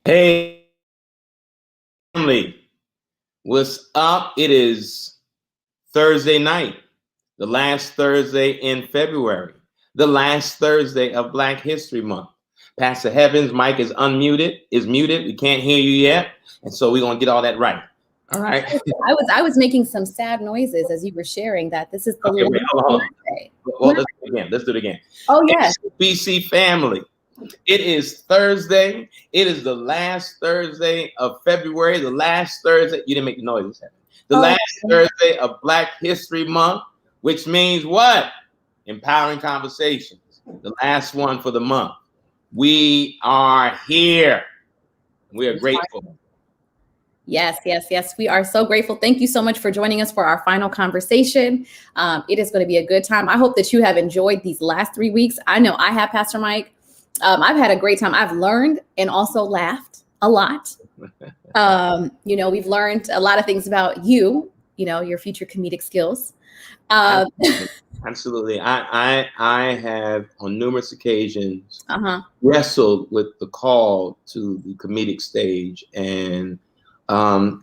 Hey, family, what's up? It is Thursday night, the last Thursday in February, the last Thursday of Black History Month. Pastor Heavens' mic is muted. We can't hear you yet. And so we're going to get all that right. All right. I was making some sad noises as you were sharing that. This is the hold on. Well, let's do it again. Oh, yes. FCBC family. It is Thursday. It is the last Thursday of February. The last Thursday. You didn't make the noises. Last Thursday of Black History Month, which means what? Empowering conversations. The last one for the month. We are here. We are grateful. Yes. We are so grateful. Thank you so much for joining us for our final conversation. It is going to be a good time. I hope that you have enjoyed these last 3 weeks. I know I have, Pastor Mike. I've had a great time. I've learned and also laughed a lot. We've learned a lot of things about your future comedic skills. Absolutely. I have on numerous occasions wrestled with the call to the comedic stage, and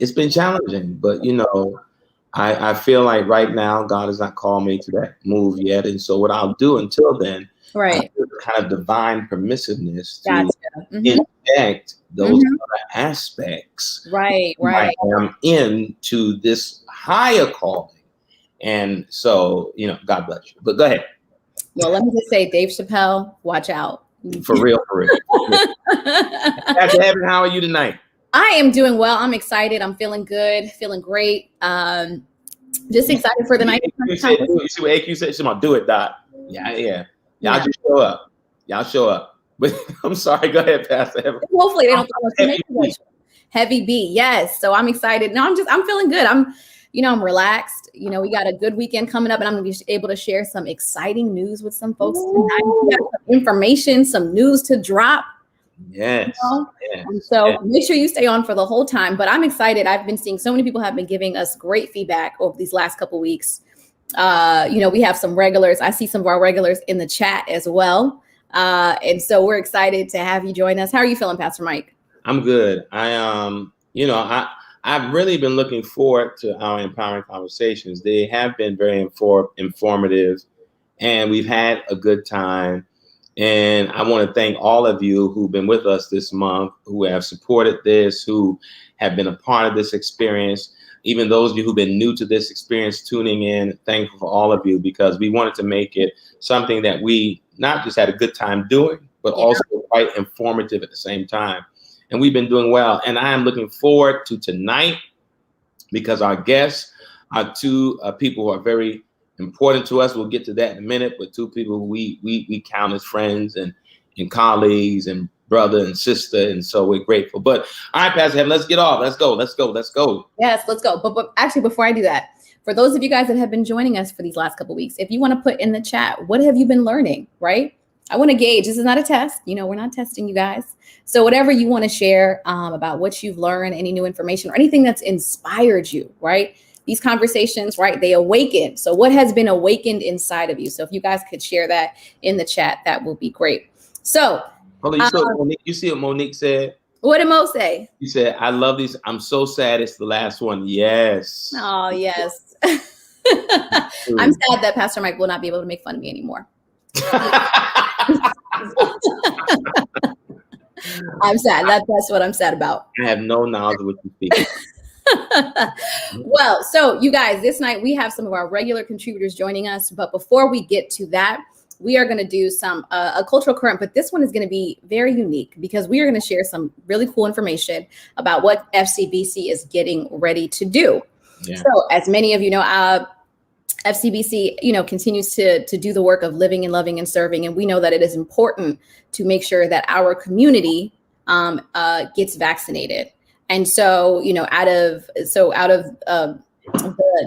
it's been challenging, but I feel like right now God has not called me to that move yet. And so what I'll do until then, right, kind of divine permissiveness to inject those other aspects, right, I'm into this higher calling. And so, God bless you. But go ahead. Well, let me just say, Dave Chappelle, watch out. For real. Pastor Evan, how are you tonight? I am doing well. I'm excited. I'm feeling good, feeling great. Just excited for the night. You see what AQ said? She's going to do it, Doc. Yeah. Y'all just show up. Y'all show up. But I'm sorry. Go ahead, Pastor Evan. Hopefully they don't heavy B. Yes. So I'm excited. No, I'm feeling good. I'm relaxed. We got a good weekend coming up, and I'm going to be able to share some exciting news with some folks tonight. We got some information, some news to drop. Yes. So make sure you stay on for the whole time. But I'm excited. I've been seeing so many people have been giving us great feedback over these last couple of weeks. We have some regulars. I see some of our regulars in the chat as well. And so we're excited to have you join us. How are you feeling, Pastor Mike? I'm good. I've really been looking forward to our empowering conversations. They have been very informative, and we've had a good time. And I want to thank all of you who've been with us this month, who have supported this, who have been a part of this experience. Even those of you who've been new to this experience, tuning in, thankful for all of you, because we wanted to make it something that we not just had a good time doing, but also quite informative at the same time. And we've been doing well. And I am looking forward to tonight, because our guests are two people who are very important to us. We'll get to that in a minute, but two people who we count as friends and colleagues and brother and sister. And so we're grateful. But all right, Pastor Heaven, let's get off. Let's go. Yes, let's go. But actually, before I do that, for those of you guys that have been joining us for these last couple of weeks, if you want to put in the chat, what have you been learning, right? I want to gauge. This is not a test. We're not testing you guys. So whatever you want to share about what you've learned, any new information or anything that's inspired you, right? These conversations, right? They awaken. So what has been awakened inside of you? So if you guys could share that in the chat, that will be great. So you see what Monique said? What did Mo say? He said, I love these. I'm so sad it's the last one. Yes. Oh, yes. I'm sad that Pastor Mike will not be able to make fun of me anymore. I'm sad. That's what I'm sad about. I have no knowledge of what you speak. Well, so you guys, this night we have some of our regular contributors joining us. But before we get to that, we are going to do some a cultural current. But this one is going to be very unique because we are going to share some really cool information about what FCBC is getting ready to do. Yeah. So as many of you know, FCBC, continues to do the work of living and loving and serving. And we know that it is important to make sure that our community gets vaccinated. And so, out of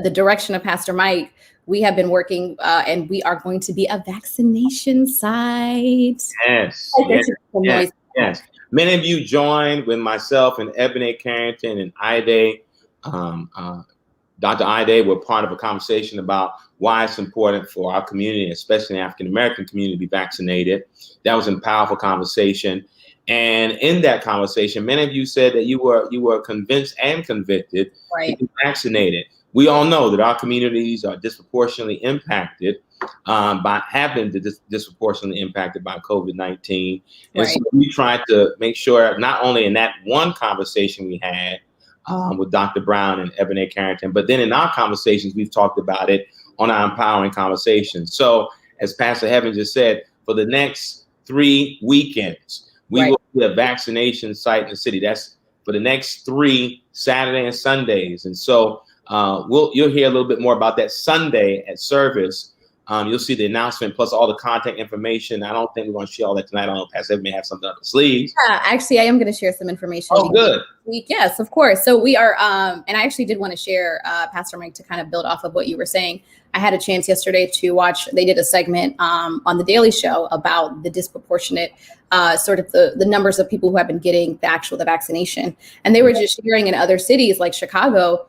the direction of Pastor Mike, we have been working and we are going to be a vaccination site. Yes. Yes. Many of you joined with myself and Ebony Carrington and Ide. Dr. Ide were part of a conversation about why it's important for our community, especially the African-American community, to be vaccinated. That was a powerful conversation. And in that conversation, many of you said that you were convinced and convicted to be vaccinated. We all know that our communities are disproportionately impacted have been disproportionately impacted by COVID-19. And so we tried to make sure, not only in that one conversation we had with Dr. Brown and Ebony Carrington, but then in our conversations, we've talked about it on our Empowering Conversations. So as Pastor Heaven just said, for the next 3 weekends, we will be a vaccination site in the city. That's for the next 3 Saturday and Sundays. And so you'll hear a little bit more about that Sunday at service. You'll see the announcement plus all the contact information. I don't think we're going to share all that tonight. I don't know if Pastor may have something up the sleeves. Yeah, actually, I am going to share some information. Oh, good. Yes, of course. So we are, and I actually did want to share, Pastor Mike, to kind of build off of what you were saying. I had a chance yesterday to watch, they did a segment on The Daily Show about the disproportionate sort of the numbers of people who have been getting the vaccination. And they were just sharing in other cities like Chicago,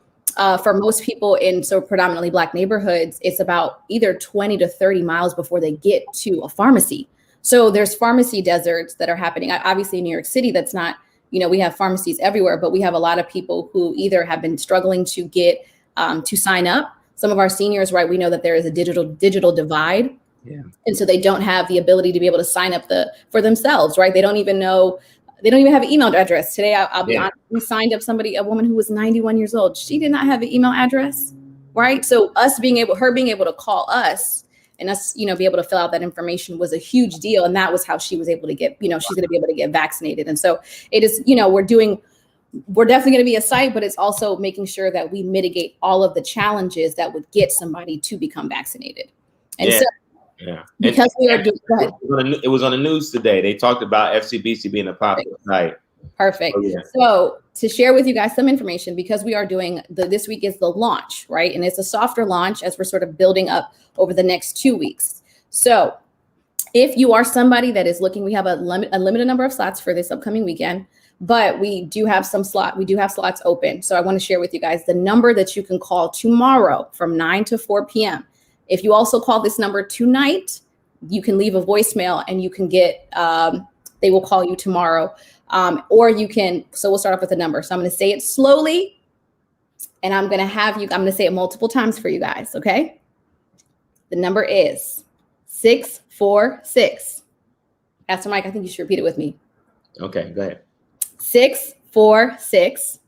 for most people in so predominantly Black neighborhoods, it's about either 20 to 30 miles before they get to a pharmacy. So there's pharmacy deserts that are happening. Obviously in New York City, that's not, we have pharmacies everywhere, but we have a lot of people who either have been struggling to get to sign up. Some of our seniors, right, we know that there is a digital divide. Yeah. And so they don't have the ability to be able to sign up for themselves, right? They don't even have an email address. Today, I'll be honest, we signed up a woman who was 91 years old. She did not have an email address, right? So her being able to call us and us, be able to fill out that information was a huge deal. And that was how she was able to get, she's going to be able to get vaccinated. And so it is, we're definitely going to be a site, but it's also making sure that we mitigate all of the challenges that would get somebody to become vaccinated. And so, because it was on the news today. They talked about FCBC being a popular site. Perfect. Oh, yeah. So to share with you guys some information, because we are doing this week is the launch, right? And it's a softer launch as we're sort of building up over the next 2 weeks. So if you are somebody that is looking, we have a limited number of slots for this upcoming weekend, but we do have slots open. So I want to share with you guys the number that you can call tomorrow from 9 to 4 p.m. If you also call this number tonight, you can leave a voicemail and you can get, they will call you tomorrow. Or you can, so we'll start off with a number. So I'm going to say it slowly and I'm going to say it multiple times for you guys. Okay. The number is 646. Pastor Mike, I think you should repeat it with me. Okay, go ahead. 646.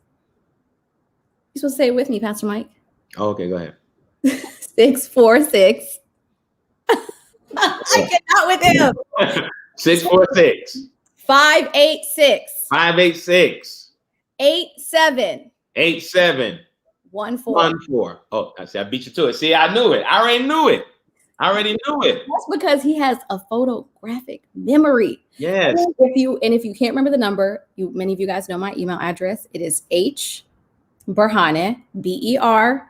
You're supposed to say it with me, Pastor Mike. Oh, okay, go ahead. 646. I cannot with him. 646. 586. 586. 87. 87. 14. Oh, I see. I beat you to it. See, I knew it. I already knew it. That's because he has a photographic memory. Yes. If you can't remember the number, many of you guys know my email address. It is hberhane, BERHANE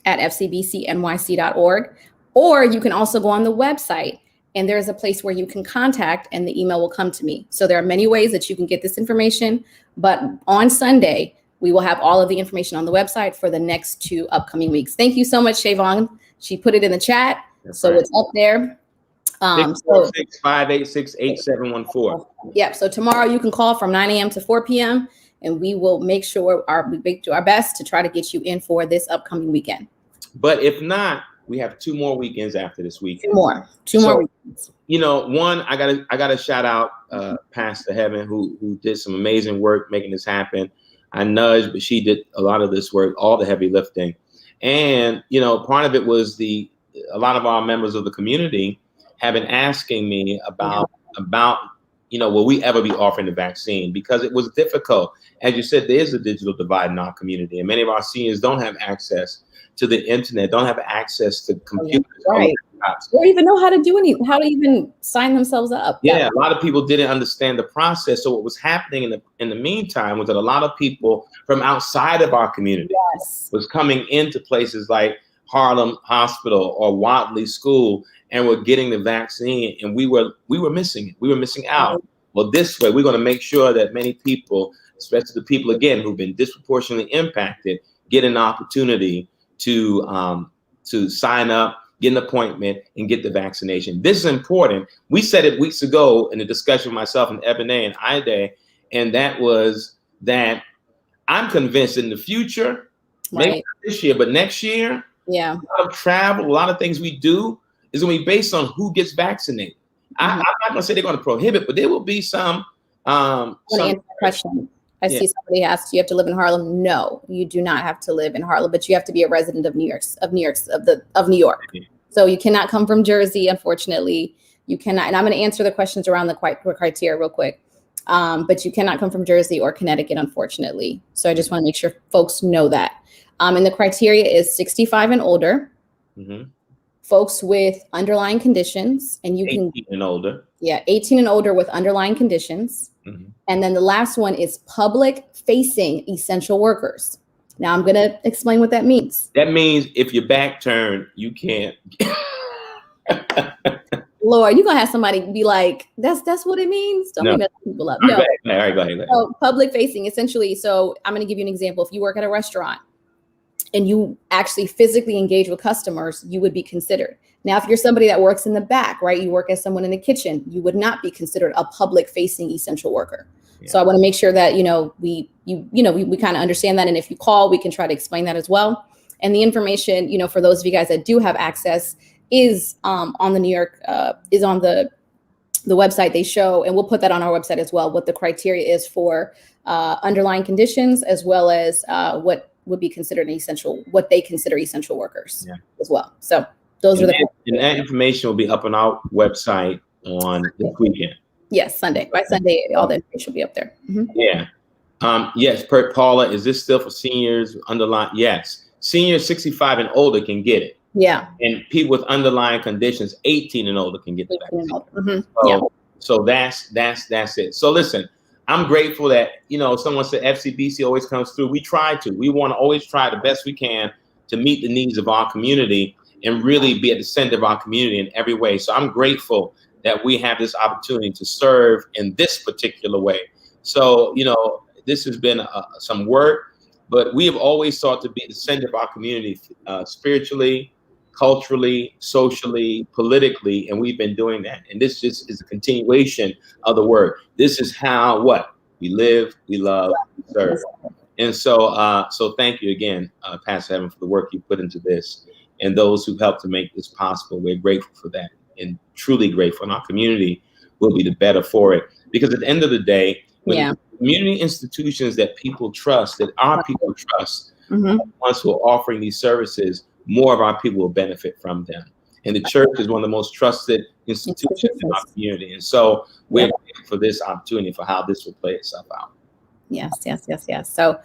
@FCBCNYC.org. Or you can also go on the website and there's a place where you can contact and the email will come to me. So there are many ways that you can get this information, but on Sunday, we will have all of the information on the website for the next 2 upcoming weeks. Thank you so much, Shavon. She put it in the chat. That's so right. It's up there. 646 586 8714. Yep. So tomorrow you can call from 9 a.m. to 4 p.m. and we will make sure we do our best to try to get you in for this upcoming weekend. But if not, we have 2 more weekends after this weekend. Two more weekends. One, I gotta shout out Pastor Heaven who did some amazing work making this happen. I nudged, but she did a lot of this work, all the heavy lifting. And, part of it was a lot of our members of the community have been asking me about, will we ever be offering the vaccine? Because it was difficult. As you said, there is a digital divide in our community, and many of our seniors don't have access to the internet, don't have access to computers. Right. Or even know how to even sign themselves up. Yeah, a lot of people didn't understand the process. So what was happening in the meantime was that a lot of people from outside of our community was coming into places like Harlem Hospital or Wadley School and were getting the vaccine, and we were missing it. We were missing out. Well, this way, we're going to make sure that many people, especially the people again who've been disproportionately impacted, get an opportunity to sign up, get an appointment, and get the vaccination. This is important. We said it weeks ago in a discussion with myself and Ebony and Ida, and that was that I'm convinced in the future, maybe not this year, but next year, a lot of travel, a lot of things we do is going to be based on who gets vaccinated. I'm not going to say they're going to prohibit, but there will be some. Question. I see somebody asked, you have to live in Harlem. No, you do not have to live in Harlem, but you have to be a resident of New York. So you cannot come from Jersey, unfortunately. You cannot, and I'm going to answer the questions around the criteria real quick. But you cannot come from Jersey or Connecticut, unfortunately. So I just want to make sure folks know that. And the criteria is 65 and older, folks with underlying conditions, and you 18 and older. Yeah, 18 and older with underlying conditions. And then the last one is public-facing essential workers. Now I'm going to explain what that means. That means if your back turned, you can't. Lord, you're going to have somebody be like, that's what it means? Don't be messing people up. No. All right, go ahead. So public-facing, essentially, so I'm going to give you an example. If you work at a restaurant and you actually physically engage with customers, you would be considered. Now, if you're somebody that works in the back, right, you work as someone in the kitchen, you would not be considered a public-facing essential worker. Yeah. So I want to make sure that, we kind of understand that. And if you call, we can try to explain that as well. And the information, for those of you guys that do have access is on the New York, is on the website they show, and we'll put that on our website as well, what the criteria is for underlying conditions, as well as what would be considered what they consider essential workers as well. So those are the. And that information will be up on our website on this weekend. Yes, Sunday. By Sunday, all the information will be up there. Yeah. Yes, Paula, is this still for seniors underlying? Yes. Seniors 65 and older can get it. Yeah. And people with underlying conditions, 18 and older can get the vaccine. So that's it. So listen, I'm grateful that, someone said FCBC always comes through. We want to always try the best we can to meet the needs of our community and really be at the center of our community in every way. So I'm grateful that we have this opportunity to serve in this particular way. So, this has been some work, but we have always sought to be the center of our community spiritually, culturally, socially, politically, and we've been doing that. And this just is a continuation of the work. This is how we live, we love, we serve. And so thank you again, Pastor Evan, for the work you put into this and those who helped to make this possible. We're grateful for that and truly grateful. And our community will be the better for it. Because at the end of the day, when community institutions that people trust, that our people trust, once we're offering these services, more of our people will benefit from them. And the church is one of the most trusted institutions in our community. And so we're grateful for this opportunity for how this will play itself out. Yes. So,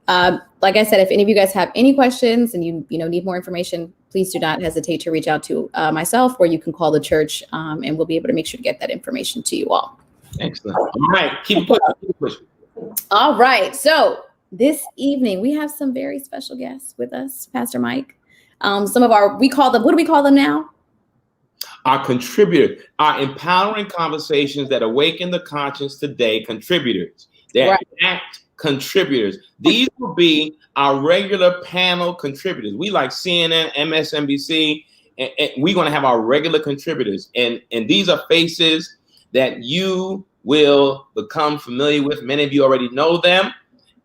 like I said, if any of you guys have any questions and you need more information, please do not hesitate to reach out to myself, or you can call the church, and we'll be able to make sure to get that information to you all. Excellent. All right, keep pushing. All right. So this evening we have some very special guests with us, Pastor Mike. Some of what do we call them now? Our contributors, our empowering conversations that awaken the conscience today, contributors. They're act contributors. These will be our regular panel contributors. We like CNN, MSNBC, and we're going to have our regular contributors. And these are faces that you will become familiar with. Many of you already know them,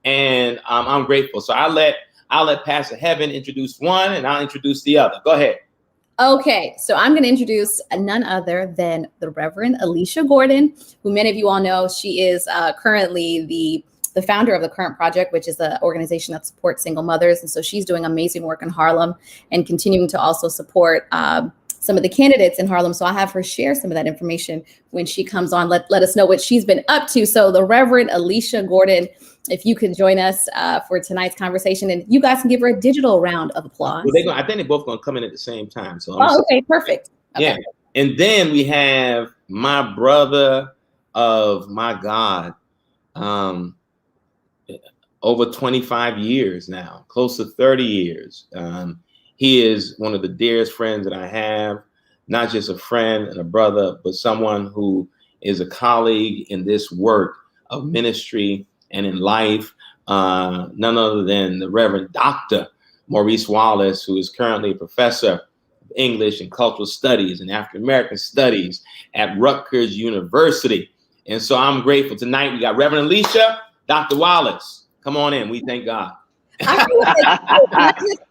and I'm grateful. So I'll let Pastor Heaven introduce one, and I'll introduce the other. Go ahead. Okay, so I'm going to introduce none other than the Reverend Alicia Gordon, who many of you all know. She is currently the founder of the Current Project, which is an organization that supports single mothers. And so she's doing amazing work in Harlem and continuing to also support some of the candidates in Harlem. So I'll have her share some of that information when she comes on. Let us know what she's been up to. So the Reverend Alicia Gordon, if you could join us for tonight's conversation, and you guys can give her a digital round of applause. Well, I think they're both going to come in at the same time. So okay, perfect. Okay. Yeah. And then we have my brother of my God, over 25 years now, close to 30 years. He is one of the dearest friends that I have, not just a friend and a brother, but someone who is a colleague in this work of ministry and in life, none other than the Reverend Dr. Maurice Wallace, who is currently a professor English and Cultural Studies and African American Studies at Rutgers University. And so I'm grateful. Tonight we got Reverend Alicia, Dr. Wallace. Come on in. We thank God.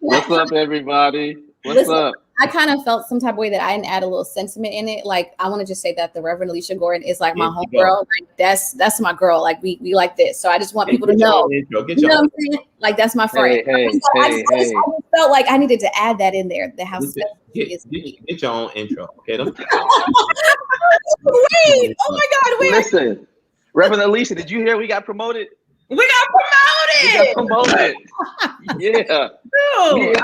What's up, everybody? What's up? I kind of felt some type of way that I didn't add a little sentiment in it. Like, I want to just say that the Reverend Alicia Gordon is like my homegirl. Like, that's my girl. Like, we like this. So I just want people to know. You know what I'm saying? Like, that's my friend. I just felt like I needed to add that in there. The house get your own intro. Okay? Wait! Oh my God! Wait! Listen, Reverend Alicia, did you hear we got promoted? We got promoted. Yeah. Dude,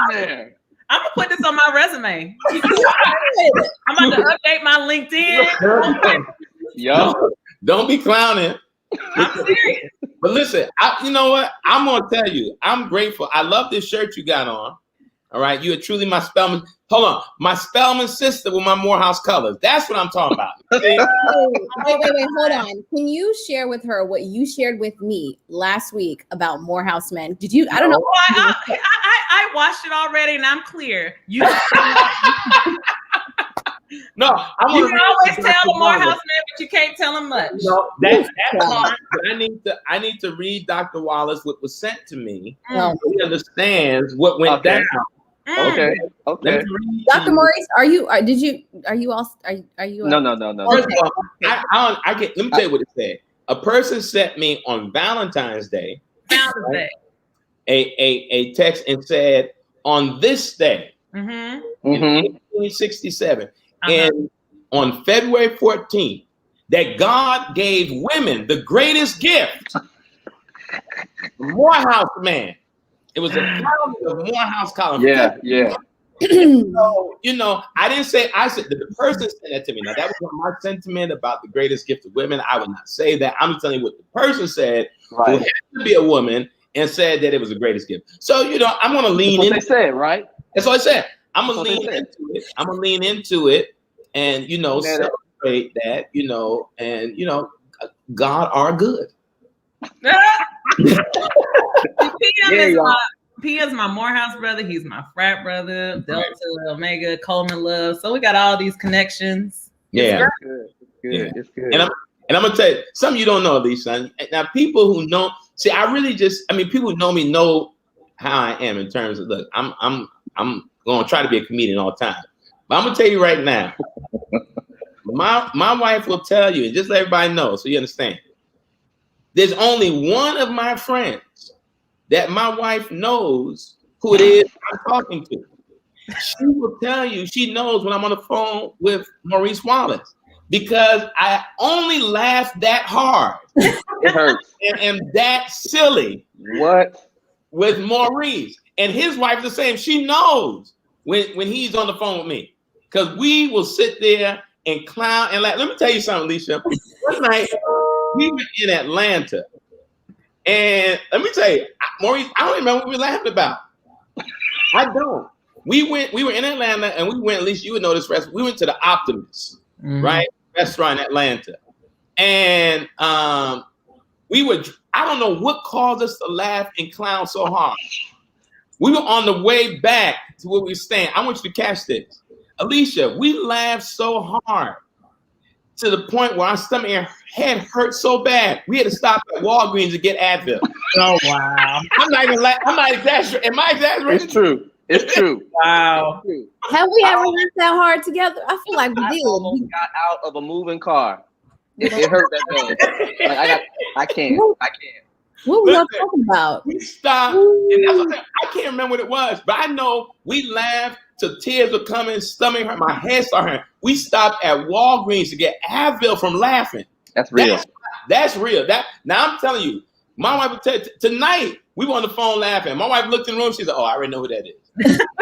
I'm gonna put this on my resume. I'm about to update my LinkedIn. Yo, don't be clowning. I'm serious. But listen, you know what? I'm gonna tell you, I'm grateful. I love this shirt you got on. All right, you are truly my Spelman. Hold on, my Spelman sister with my Morehouse colors. That's what I'm talking about. Wait, hold on. Can you share with her what you shared with me last week about Morehouse men? Did you? I don't know. I watched it already, and I'm clear. You. No, you can always tell the Morehouse man, but you can't tell him much. No, that's fine. But I need to read Dr. Wallace what was sent to me. So he understands what went down. Okay. Dr. Maurice, are you all? No. First of all, let me tell you what it said. A person sent me on Valentine's Day. A text and said, on this day, in 1867, and on February 14th, that God gave women the greatest gift. Morehouse man. It was a founder of Morehouse College. Yeah. So, I didn't say, I said, the person said that to me. Now, that was my sentiment about the greatest gift of women. I would not say that. I'm telling you what the person said, who had to be a woman, and said that it was the greatest gift. So, I'm going to lean into it. That's what they said, right? That's what I said. I'm going to lean into it. I'm going to lean into it and, celebrate that, and, God are good. P is my Morehouse brother. He's my frat brother. Delta, Omega, Coleman Love. So we got all these connections. Yeah. It's good. And I'm going to tell you, some of you don't know these, son. Now, people who know, see, people who know me know how I am in terms of, look, I'm going to try to be a comedian all the time. But I'm going to tell you right now, my wife will tell you, and just let everybody know so you understand. There's only one of my friends that my wife knows who it is I'm talking to. She will tell you, she knows when I'm on the phone with Maurice Wallace because I only laugh that hard. It hurts. And am that silly. What? With Maurice. And his wife is the same. She knows when he's on the phone with me. Because we will sit there and clown and laugh. Let me tell you something, Alicia. One night, we were in Atlanta. And let me tell you, Maurice, I don't remember what we were laughing about. I don't. We were in Atlanta and we went, at least you would know this restaurant. We went to the Optimist, right? Restaurant in Atlanta. And I don't know what caused us to laugh and clown so hard. We were on the way back to where we were staying. I want you to catch this. Alicia, we laughed so hard to the point where our stomach and head hurt so bad. We had to stop at Walgreens to get Advil. Oh, wow. I'm not exaggerating. Am I exaggerating? It's true. Wow. Have we ever laughed that hard together? I feel like we I did. almost got out of a moving car. It hurt that bad. Like I can't. What were y'all talking about? We stopped, and that's what I can't remember what it was, but I know we laughed till tears were coming, stomach hurt, my head started hurting. We stopped at Walgreens to get Advil from laughing. That's real. That's real. Now I'm telling you, my wife would tell you, tonight we were on the phone laughing. My wife looked in the room, she said, "Oh, I already know who that is."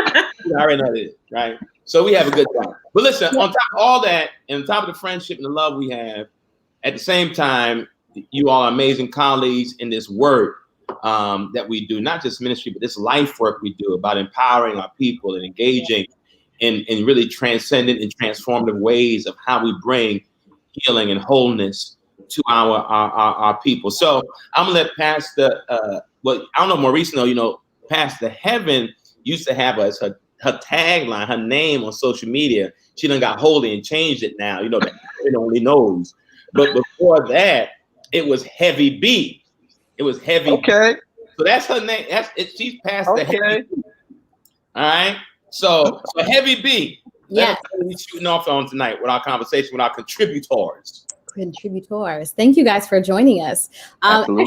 I already know who it is, right? So we have a good time. But listen, on top of all that, and on top of the friendship and the love we have, at the same time, you all are amazing colleagues in this work that we do, not just ministry, but this life work we do about empowering our people and engaging in really transcendent and transformative ways of how we bring healing and wholeness to our people. So I'm gonna let Pastor, I don't know, Maurice, Pastor Heaven used to have us, her tagline, her name on social media, she done got holy and changed it now. You know, it only knows. But before that, it was Heavy B. It was Heavy Okay. B. So that's her name. That's it. She's past the Heavy B. All right. So Heavy B. Yes. Let us shooting off on tonight with our conversation with our contributors. Thank you guys for joining us. Actually,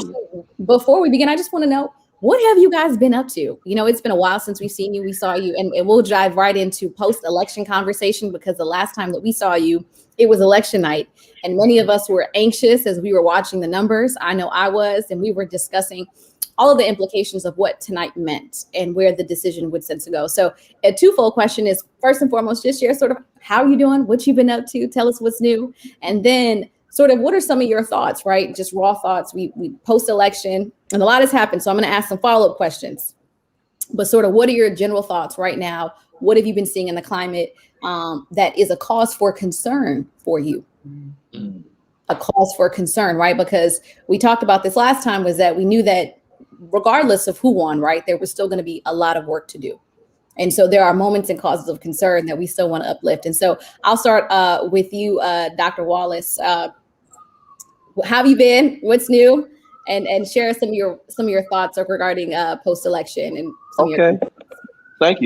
before we begin, I just want to know, what have you guys been up to? You know, it's been a while since we've seen you. We saw you, and we'll dive right into post-election conversation, because the last time that we saw you, it was election night, and many of us were anxious as we were watching the numbers. I know I was, and we were discussing all of the implications of what tonight meant and where the decision would send to go. So a twofold question is, first and foremost, just share sort of how you doing, what you've been up to, tell us what's new, and then sort of what are some of your thoughts, right? Just raw thoughts. We post-election, and a lot has happened, so I'm going to ask some follow-up questions. But sort of what are your general thoughts right now? What have you been seeing in the climate that is a cause for concern for you? Mm-hmm. A cause for concern, right? Because we talked about this last time, was that we knew that regardless of who won, right, there was still going to be a lot of work to do. And so there are moments and causes of concern that we still want to uplift. And so I'll start with you, Dr. Wallace. How have you been? What's new? And share some of your thoughts regarding post-election and some okay. of your. Thank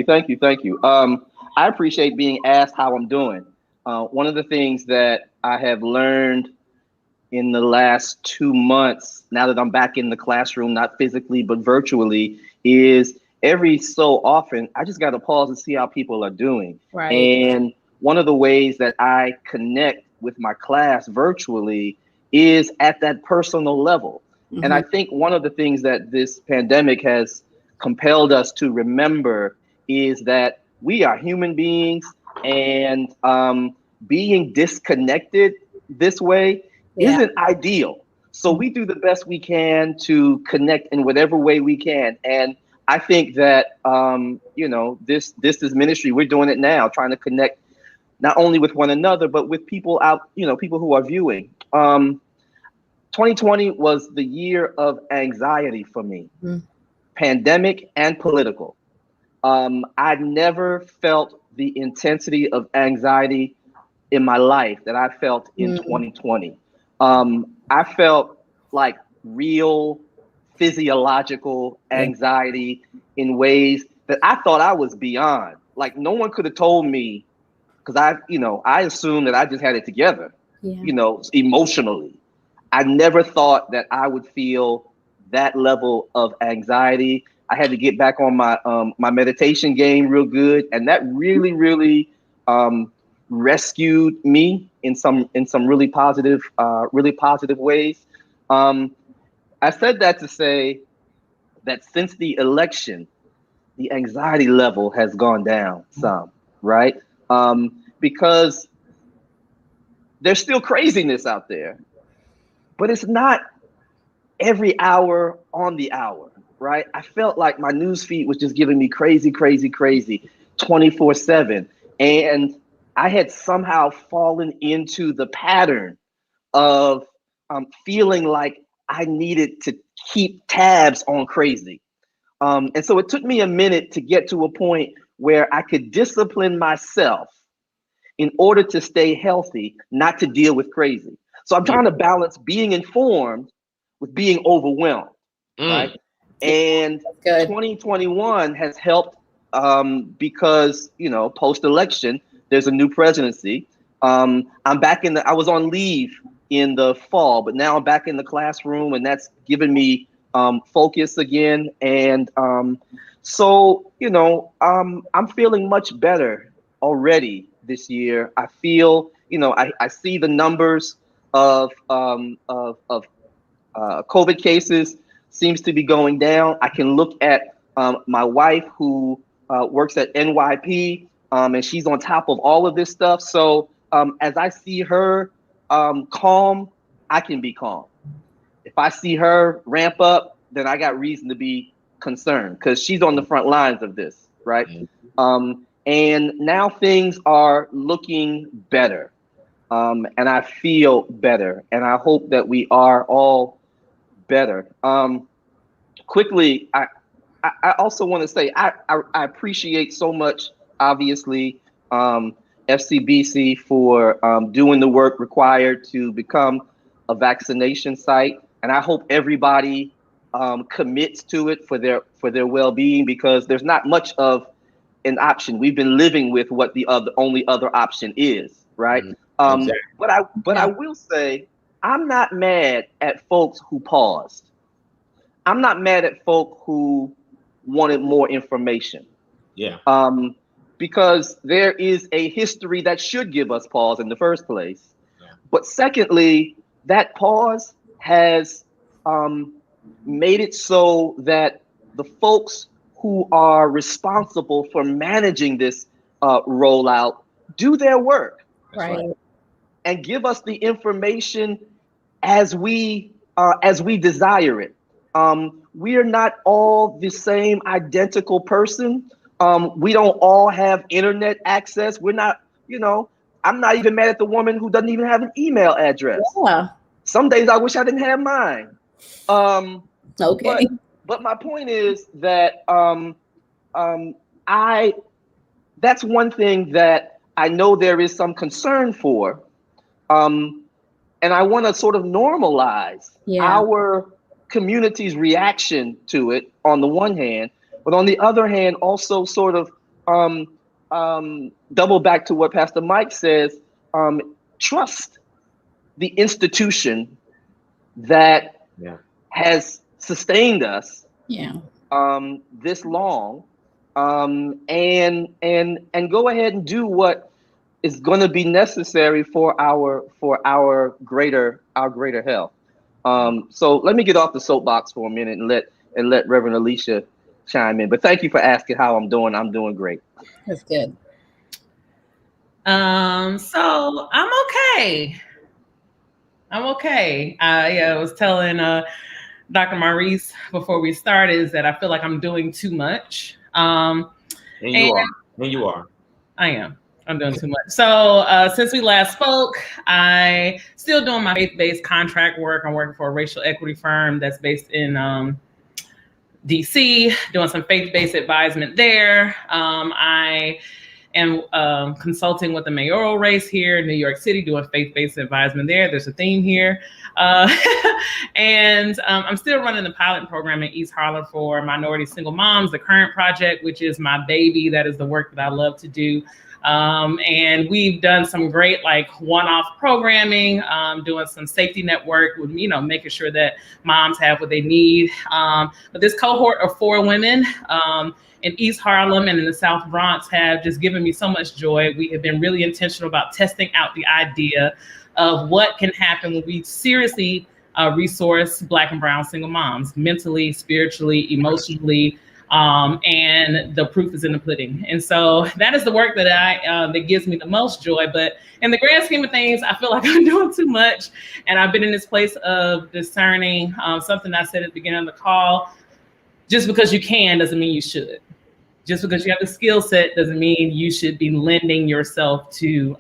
you. I appreciate being asked how I'm doing. One of the things that I have learned in the last 2 months, now that I'm back in the classroom, not physically, but virtually, is every so often, I just got to pause and see how people are doing. Right. And one of the ways that I connect with my class virtually is at that personal level. Mm-hmm. And I think one of the things that this pandemic has compelled us to remember is that we are human beings, and being disconnected this way isn't ideal. So we do the best we can to connect in whatever way we can. And I think that, this is ministry. We're doing it now, trying to connect not only with one another, but with people out, people who are viewing. 2020 was the year of anxiety for me, pandemic and political. I never felt the intensity of anxiety in my life that I felt in 2020. I felt like real physiological anxiety in ways that I thought I was beyond. Like, no one could have told me, because I assumed that I just had it together, emotionally. I never thought that I would feel that level of anxiety. I had to get back on my my meditation game real good, and that really, really rescued me in some really positive ways. I said that to say that since the election, the anxiety level has gone down some, right? Because there's still craziness out there, but it's not every hour on the hour, right? I felt like my news feed was just giving me crazy 24/7. And I had somehow fallen into the pattern of feeling like I needed to keep tabs on crazy. And so it took me a minute to get to a point where I could discipline myself in order to stay healthy, not to deal with crazy. So I'm trying to balance being informed with being overwhelmed, right? And 2021 has helped because, post-election, there's a new presidency. I was on leave in the fall, but now I'm back in the classroom, and that's given me focus again. And so, I'm feeling much better already this year. I feel, I see the numbers of COVID cases seems to be going down. I can look at my wife, who works at NYP, and she's on top of all of this stuff. So as I see her calm, I can be calm. If I see her ramp up, then I got reason to be concerned, because she's on the front lines of this, right? And now things are looking better, and I feel better, and I hope that we are all better. Quickly, I also want to say I appreciate so much obviously, FCBC for doing the work required to become a vaccination site. And I hope everybody commits to it for their well-being, because there's not much of an option. We've been living with what the only other option is, right? Exactly. But I will say, I'm not mad at folks who paused. I'm not mad at folk who wanted more information. Yeah. Because there is a history that should give us pause in the first place. Yeah. But secondly, that pause has made it so that the folks who are responsible for managing this rollout do their work. Right. And give us the information as we desire it. We are not all the same identical person. We don't all have internet access. We're not, I'm not even mad at the woman who doesn't even have an email address. Yeah. Some days I wish I didn't have mine. Okay. But my point is that that's one thing that I know there is some concern for. And I want to sort of normalize our community's reaction to it on the one hand, but on the other hand, also sort of double back to what Pastor Mike says, trust the institution that has sustained us this long, and go ahead and do what is going to be necessary for our greater health. So let me get off the soapbox for a minute and let Reverend Alicia chime in. But thank you for asking how I'm doing. I'm doing great. That's good. So I'm okay. I was telling Dr. Maurice before we started is that I feel like I'm doing too much. And you are. I am. I'm doing too much. So since we last spoke, I still doing my faith-based contract work. I'm working for a racial equity firm that's based in DC, doing some faith-based advisement there. I am consulting with the mayoral race here in New York City, doing faith-based advisement there. There's a theme here. And I'm still running the pilot program in East Harlem for minority single moms, the current project, which is my baby. That is the work that I love to do. And we've done some great one-off programming, doing some safety net work with, making sure that moms have what they need. But this cohort of 4 women in East Harlem and in the South Bronx have just given me so much joy. We have been really intentional about testing out the idea of what can happen when we seriously resource Black and brown single moms, mentally, spiritually, emotionally, and the proof is in the pudding. And so that is the work that that gives me the most joy. But in the grand scheme of things, I feel like I'm doing too much. And I've been in this place of discerning something I said at the beginning of the call. Just because you can doesn't mean you should. Just because you have the skill set doesn't mean you should be lending yourself to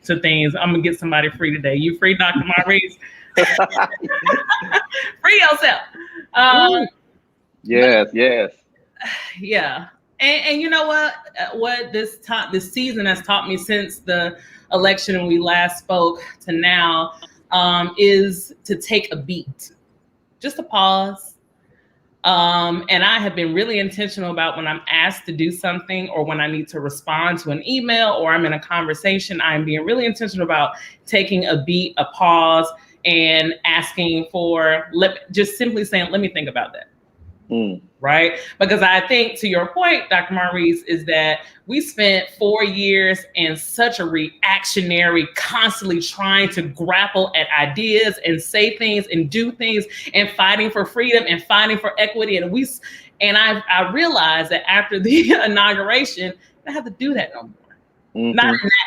to things. I'm gonna get somebody free today. You free, Dr. Maurice? Free yourself. Yes. Yeah. And you know what this season has taught me since the election when we last spoke to now is to take a beat, just a pause. And I have been really intentional about when I'm asked to do something or when I need to respond to an email or I'm in a conversation, I'm being really intentional about taking a beat, a pause, and asking for, just simply saying, let me think about that. Right? Because I think, to your point, Dr. Maurice, is that we spent 4 years in such a reactionary, constantly trying to grapple at ideas and say things and do things and fighting for freedom and fighting for equity. And I realized that after the inauguration, I have to do that no more.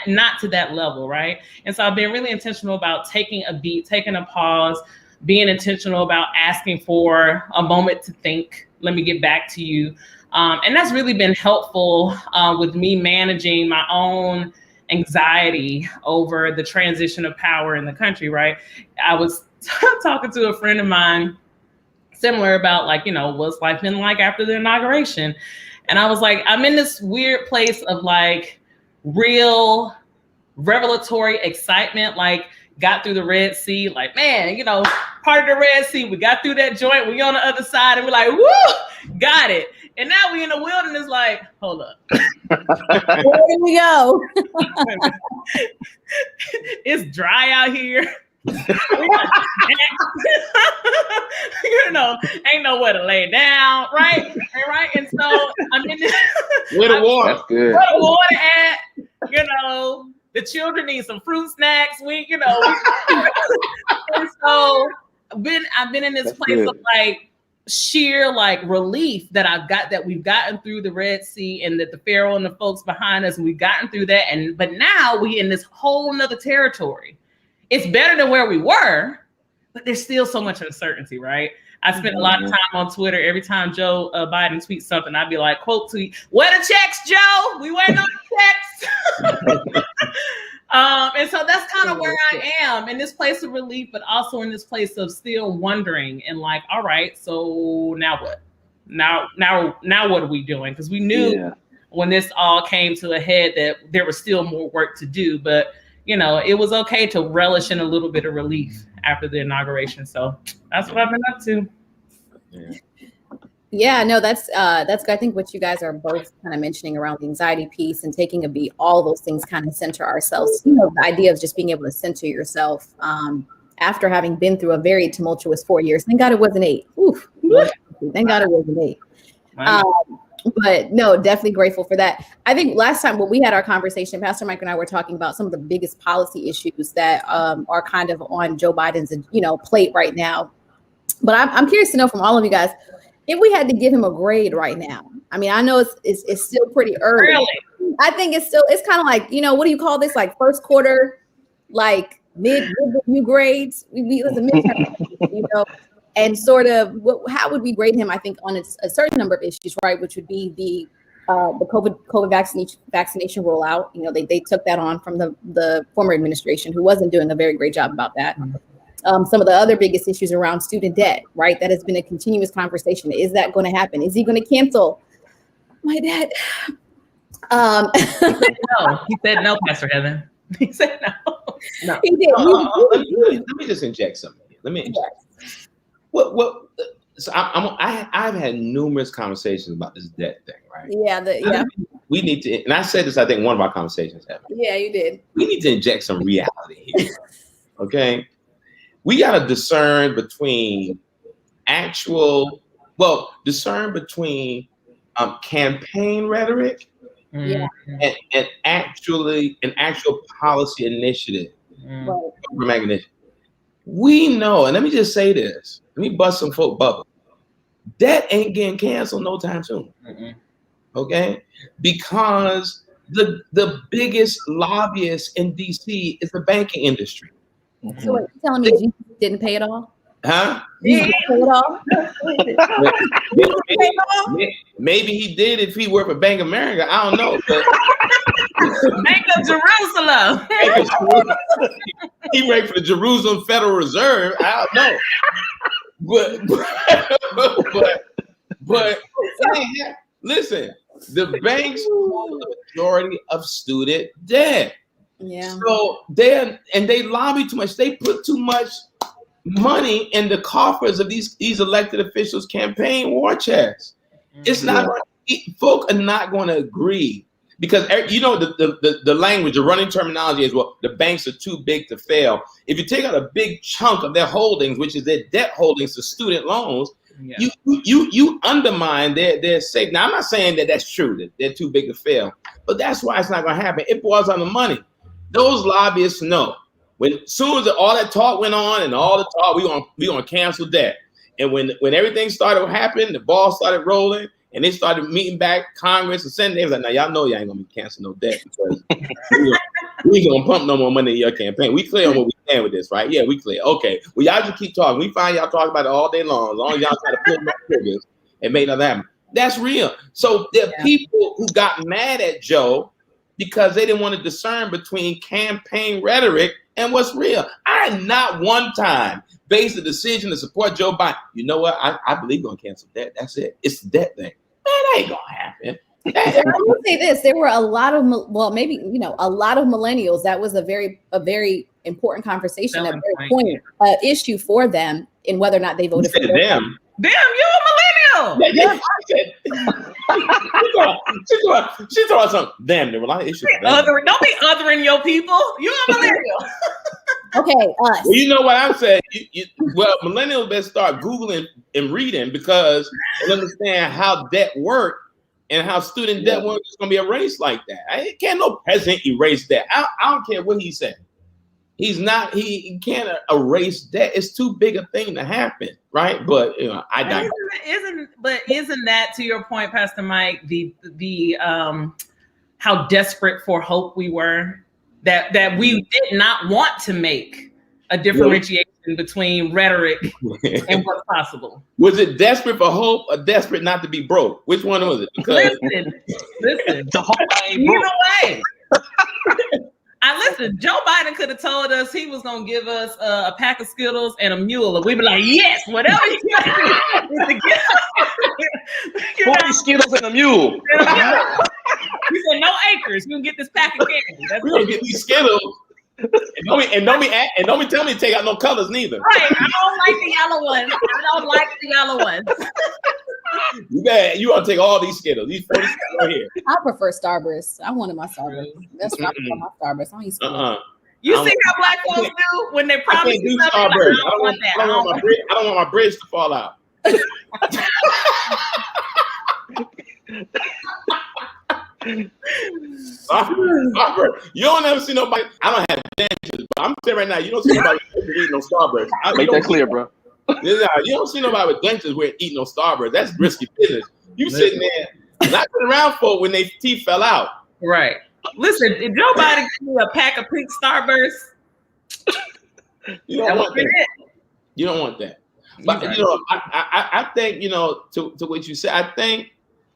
Not to that level, right? And so I've been really intentional about taking a beat, taking a pause, being intentional about asking for a moment to think, let me get back to you. And that's really been helpful with me managing my own anxiety over the transition of power in the country, right? I was talking to a friend of mine similar about what's life been like after the inauguration. And I was like, I'm in this weird place of like real revelatory excitement, like got through the Red Sea, like, man, you know, part of the Red Sea, we got through that joint, we on the other side, and we're like, woo, got it. And now we in the wilderness, like, hold up. Where do we go? It's dry out here. You know, ain't nowhere to lay down, right? And so I'm in this. Where the water? That's good. Where the water at? You know, the children need some fruit snacks. You know, and so I've been in this place of like sheer like relief that we've gotten through the Red Sea, and that the Pharaoh and the folks behind us, and we've gotten through that, but now we in this whole nother territory. It's better than where we were, but there's still so much uncertainty, right? I spent a lot of time on Twitter. Every time Joe Biden tweets something, I'd be like, quote tweet, "Where the checks, Joe? We waiting on the checks." And so that's kind of where I am, in this place of relief, but also in this place of still wondering and like, all right, so now what? Now what are we doing? Because we knew when this all came to a head that there was still more work to do, but you know, it was okay to relish in a little bit of relief after the inauguration. So that's what I've been up to. Yeah, no, that's good. I think what you guys are both kind of mentioning around the anxiety piece and taking a beat, all those things kind of center ourselves. You know, the idea of just being able to center yourself after having been through a very tumultuous 4 years. Thank God it wasn't 8. Oof. Thank God it wasn't 8. But no, definitely grateful for that. I think last time when we had our conversation, Pastor Mike and I were talking about some of the biggest policy issues that are kind of on Joe Biden's, plate right now. But I'm curious to know from all of you guys, if we had to give him a grade right now. I mean, I know it's still pretty early. Really? I think it's kind of like, what do you call this? Like first quarter, like mid review grades. We was a midterm, and sort of how would we grade him? I think on a certain number of issues, right? Which would be the COVID vaccination rollout. They took that on from the former administration, who wasn't doing a very great job about that. Some of the other biggest issues around student debt, right? That has been a continuous conversation. Is that going to happen? Is he going to cancel my debt? No, he said no, Pastor Heaven. He said no. No. He did. Let me just inject something. Let me inject. What? So I've had numerous conversations about this debt thing, right? Yeah. We need to, and I said this, I think one of our conversations happened. Yeah, you did. We need to inject some reality here. Okay. We got to discern between campaign rhetoric and actual policy initiative. We know, and let me just say this. Let me bust some folk bubble. Debt ain't getting canceled no time soon. Okay? Because the biggest lobbyist in DC is the banking industry. So what, you're telling me Jesus didn't pay it all? Huh? Jesus didn't pay it all? Maybe he did if he worked for Bank of America. I don't know. But Bank of Jerusalem. He worked for the Jerusalem Federal Reserve. I don't know. But listen, the banks hold the majority of student debt. Yeah. So they lobby too much. They put too much money in the coffers of these elected officials' campaign war chests. It's not. Folk are not going to agree because the language, the running terminology is, well, the banks are too big to fail. If you take out a big chunk of their holdings, which is their debt holdings to student loans, you undermine their safety. Now, I'm not saying that that's true, that they're too big to fail, but that's why it's not going to happen. It boils on the money. Those lobbyists know as soon as all that talk went on and all the talk, we gonna cancel debt. And when everything started happening, the ball started rolling, and they started meeting back Congress and Senate. They was like, "Now y'all know y'all ain't gonna be canceling no debt because we ain't gonna pump no more money in your campaign. We clear on what we can with this, right? Yeah, we clear. Okay, well y'all just keep talking. We find y'all talking about it all day long. As long as y'all try to pull my triggers and make nothing happen. That's real. So there are people who got mad at Joe because they didn't want to discern between campaign rhetoric and what's real. I not one time based a decision to support Joe Biden. You know what? I believe we're going to cancel debt. That's it. It's the debt thing. Man, that ain't going to happen. I will say this: there were a lot of, maybe a lot of millennials. That was a very important conversation, a very point issue for them in whether or not they voted for them. Damn, you a millennial. Yeah, she thought something. Damn, there were a lot of issues. Don't be othering your people. You a millennial. Okay, us. Well, you know what I'm saying? Millennials better start Googling and reading because they understand how debt works and how student debt works is going to be erased like that. Can't no president erase that. I don't care what he said. He can't erase debt. It's too big a thing to happen, right? But I digress. Isn't that, to your point, Pastor Mike, the how desperate for hope we were? That we did not want to make a differentiation between rhetoric and what's possible. Was it desperate for hope or desperate not to be broke? Which one was it? Because listen. The hope ain't broke. Either way. Listen, Joe Biden could have told us he was going to give us a pack of Skittles and a mule. And we'd be like, yes, whatever you got to get. 40 Skittles and a mule. You said no acres. You can get this pack of candy. We're going to get these Skittles. And don't be telling me to take out no colors neither. Right. I don't like the yellow ones. You want to take all these Skittles. These 40 Skittles right here. I prefer Starburst. I wanted my Starburst. That's what I prefer, my Starburst. I don't eat Skittles. You see how black folks do when they promise you something? Starburst. I don't want my bridge to fall out. You don't ever see nobody. I don't have dentures, but I'm saying right now, you don't see nobody eating no Starburst. Make that clear, bro. You don't see nobody with dentures with eating no Starburst. That's risky business. You sitting there knocking around folk when their teeth fell out. Right. Listen, if Joe Biden give me a pack of pink Starburst, you don't want that. You don't want that. But I think to what you said, I think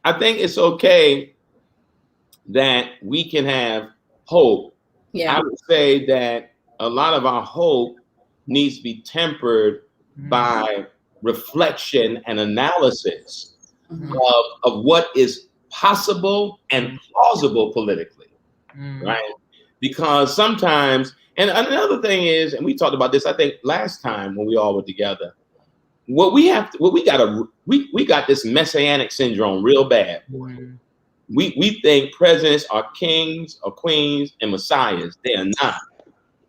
it's okay that we can have hope. Yeah. I would say that a lot of our hope needs to be tempered by reflection and analysis of what is possible and plausible politically, right? Because sometimes, and another thing is, and we talked about this, I think last time when we all were together, we got this Messianic syndrome real bad. We think presidents are kings or queens and messiahs. They are not.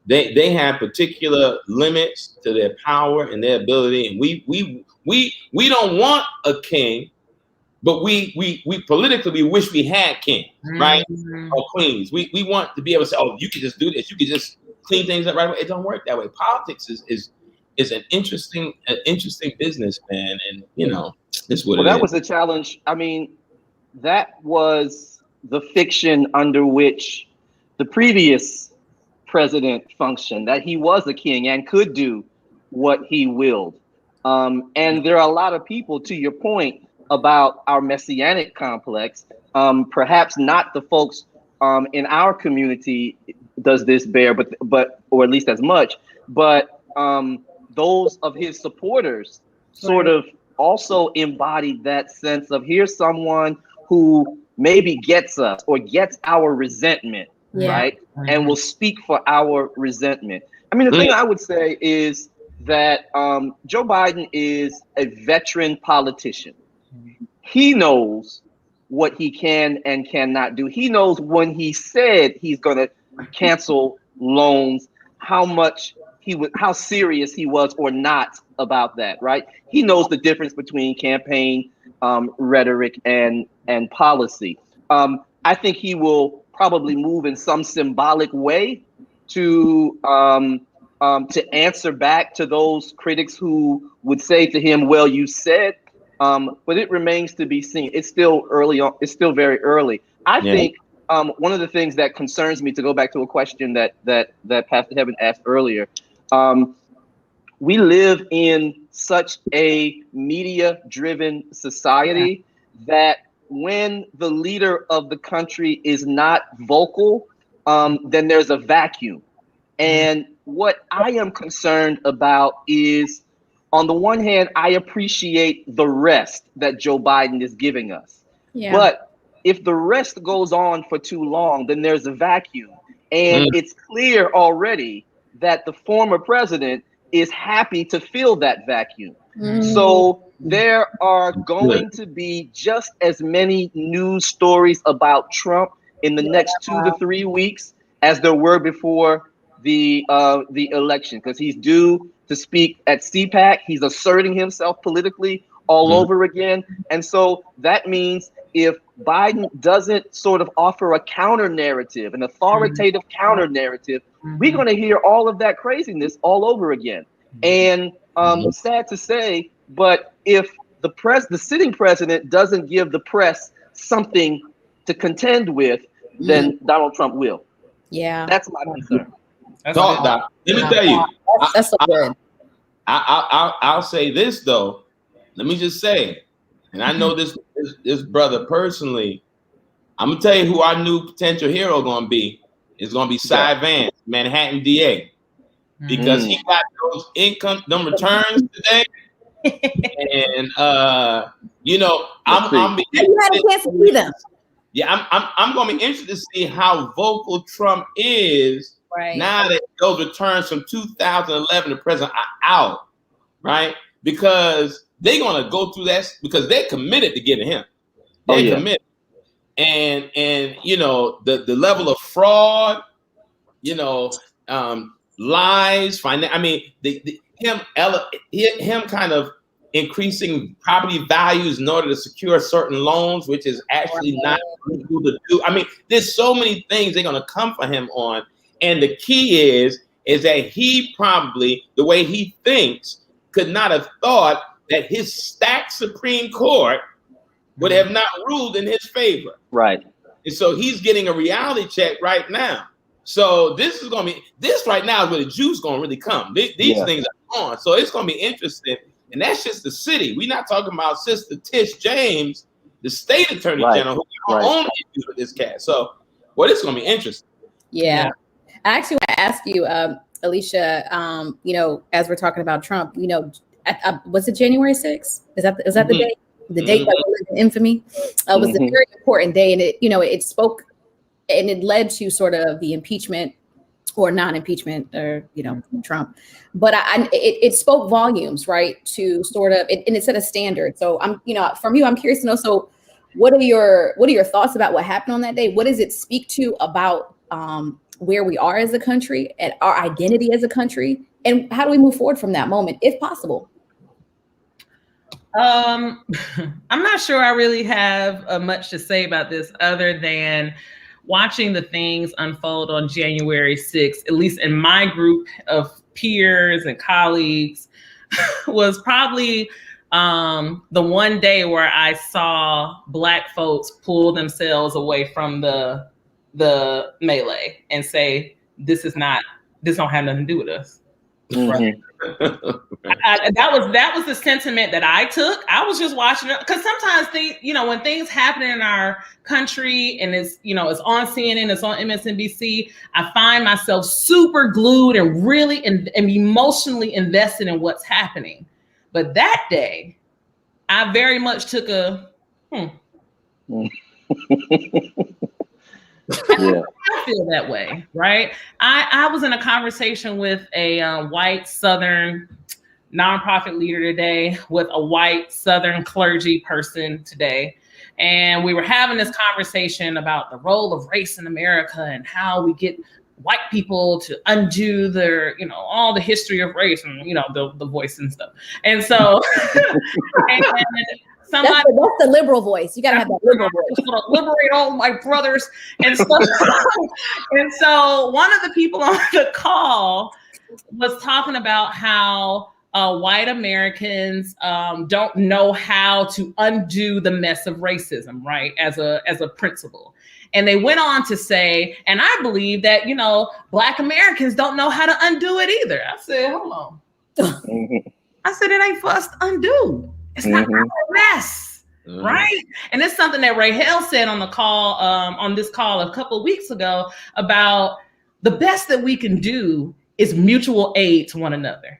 They have particular limits to their power and their ability, and we don't want a king, but we politically we wish we had kings, right? Or queens. We want to be able to say, oh, you can just do this. You can just clean things up right away. It don't work that way. Politics is an interesting business, man, and it's what it is. That was a challenge. I mean, that was the fiction under which the previous president functioned, that he was a king and could do what he willed. And there are a lot of people, to your point about our Messianic complex, perhaps not the folks in our community does this bear, but or at least as much, but those of his supporters sort of also embodied that sense of here's someone who maybe gets us or gets our resentment, right? And will speak for our resentment. I mean, the thing I would say is that Joe Biden is a veteran politician. He knows what he can and cannot do. He knows when he said he's going to cancel loans, how serious he was or not about that, right? He knows the difference between campaign rhetoric and policy. I think he will probably move in some symbolic way to answer back to those critics who would say to him, well, you said, but it remains to be seen. It's still early on. It's still very early. I think one of the things that concerns me, to go back to a question that Pastor Heaven asked earlier, we live in such a media-driven society that when the leader of the country is not vocal, then there's a vacuum. And what I am concerned about is, on the one hand, I appreciate the rest that Joe Biden is giving us. But if the rest goes on for too long, then there's a vacuum. And it's clear already that the former president is happy to fill that vacuum. So there are going to be just as many news stories about Trump in the next 2 to 3 weeks as there were before the election, because he's due to speak at CPAC. He's asserting himself politically all over again. And so that means if Biden doesn't sort of offer a counter narrative, an authoritative counter narrative, we're going to hear all of that craziness all over again. And sad to say, but if the sitting president doesn't give the press something to contend with, then Donald Trump will. Yeah, that's my concern. Let me tell you, that's so good. I'll say this though. Let me just say, and I know this brother personally. I'm gonna tell you who our new potential hero gonna be. It's gonna be Cy Vance, Manhattan DA, because he got those them returns today. And you know, I'm you had a chance to see them. Yeah, I'm gonna be interested to see how vocal Trump is now that those returns from 2011 to present are out, right? Because they're gonna go through that because they're committed to getting him. They're committed. And you know, the level of fraud, you know, lies, I mean, him kind of increasing property values in order to secure certain loans, which is actually not legal to do. I mean, there's so many things they're gonna come for him on. And the key is that he probably, the way he thinks, could not have thought that his stacked Supreme Court would have not ruled in his favor. Right. And so he's getting a reality check right now. So this right now is where the juice going to really come. These things are on. So it's going to be interesting. And that's just the city. We're not talking about Sister Tish James, the state attorney general, who owns issues with this cat. So, it's going to be interesting. Yeah. I actually want to ask you, Alicia, you know, as we're talking about Trump, you know, was it January 6th? Is that the day? The date that was in infamy was a very important day, and it spoke, and it led to sort of the impeachment or non-impeachment, or Trump. But it spoke volumes, right? To sort of, and it set a standard. So from you, I'm curious to know. So, what are your thoughts about what happened on that day? What does it speak to about where we are as a country and our identity as a country, and how do we move forward from that moment, if possible? I'm not sure I really have much to say about this other than watching the things unfold on January 6th, at least in my group of peers and colleagues, was probably the one day where I saw Black folks pull themselves away from the melee and say, this don't have nothing to do with us. Right. That was the sentiment that I took. I was just watching it because sometimes when things happen in our country and it's on CNN, it's on MSNBC, I find myself super glued and really and emotionally invested in what's happening. But that day, I very much took a I feel that way, right? I was in a conversation with a white Southern nonprofit leader today, with a white Southern clergy person today. And we were having this conversation about the role of race in America and how we get white people to undo their, all the history of race and, the voice and stuff. And so, that's the liberal voice. You got to have that liberal voice. I'm going to liberate all my brothers. And so, one of the people on the call was talking about how white Americans don't know how to undo the mess of racism, right? As a principle. And they went on to say, and I believe that, Black Americans don't know how to undo it either. I said, hold on. I said, it ain't for us to undo. It's not our mess, right? And it's something that Rahel said on the call, on this call a couple of weeks ago, about the best that we can do is mutual aid to one another.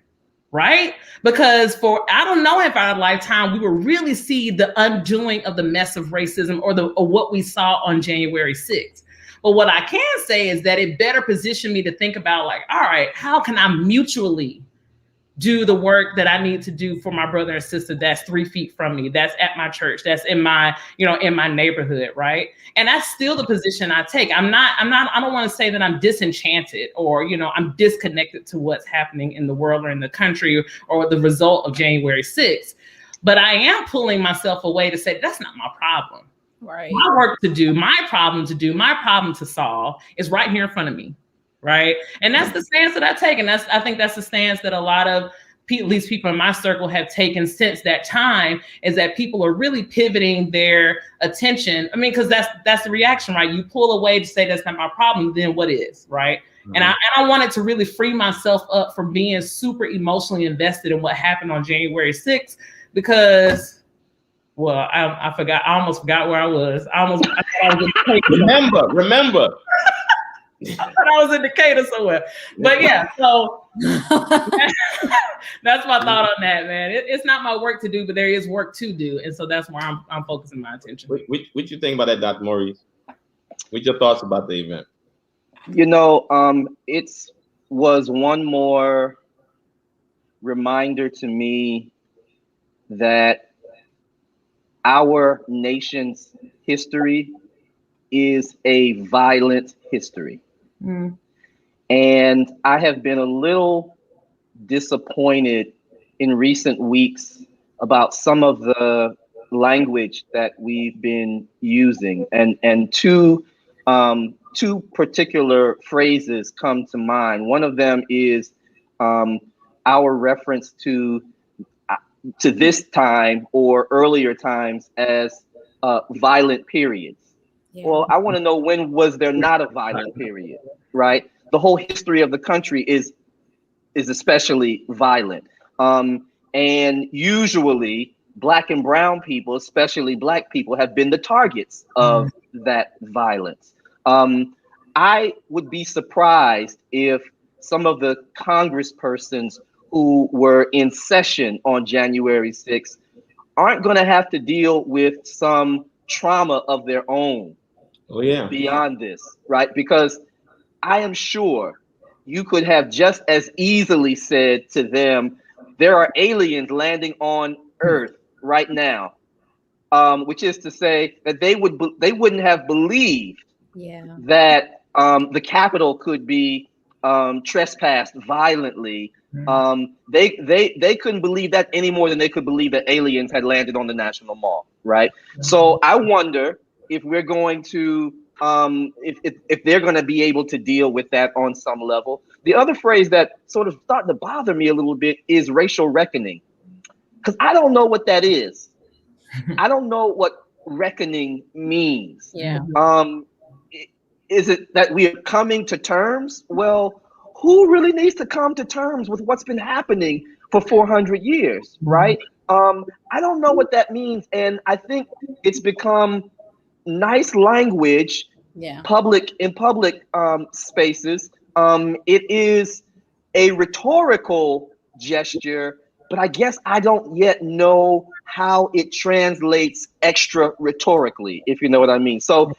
right? Because for, I don't know if our lifetime, we will really see the undoing of the mess of racism or what we saw on January 6th. But what I can say is that it better positioned me to think about like, all right, how can I mutually do the work that I need to do for my brother and sister that's 3 feet from me, that's at my church, that's in my, in my neighborhood, right? And that's still the position I take. I don't want to say that I'm disenchanted or, I'm disconnected to what's happening in the world or in the country or the result of January 6th. But I am pulling myself away to say, that's not my problem. Right. My work to do, my problem to solve is right here in front of me. Right. And that's the stance that I take. And I think that's the stance that a lot of at least people in my circle have taken since that time, is that people are really pivoting their attention. I mean, because that's the reaction, right? You pull away to say that's not my problem, then what is, right? Mm-hmm. And I wanted to really free myself up from being super emotionally invested in what happened on January 6th, because, well, I forgot. I almost forgot where I was. I was Remember. I thought I was in Decatur somewhere. But yeah, so that's my thought on that, man. It's not my work to do, but there is work to do. And so that's where I'm focusing my attention. What you think about that, Dr. Maurice? What's your thoughts about the event? It was one more reminder to me that our nation's history is a violent history. Mm. And I have been a little disappointed in recent weeks about some of the language that we've been using. And two particular phrases come to mind. One of them is our reference to this time or earlier times as violent periods. Yeah. Well, I want to know, when was there not a violent period, right? The whole history of the country is especially violent. And usually Black and brown people, especially Black people, have been the targets of that violence. I would be surprised if some of the congresspersons who were in session on January 6th aren't going to have to deal with some trauma of their own. Oh, yeah. Beyond this, right? Because I am sure you could have just as easily said to them, there are aliens landing on Earth right now, which is to say that they wouldn't have believed that the Capitol could be trespassed violently. They couldn't believe that any more than they could believe that aliens had landed on the National Mall, right? So I wonder if we're going to, if they're going to be able to deal with that on some level. The other phrase that sort of started to bother me a little bit is racial reckoning, because I don't know what that is. I don't know what reckoning means. Yeah. Is it that we are coming to terms? Well, who really needs to come to terms with what's been happening for 400 years, right? I don't know what that means. And I think it's become nice language, in public spaces. It is a rhetorical gesture, but I guess I don't yet know how it translates extra rhetorically, if you know what I mean. So,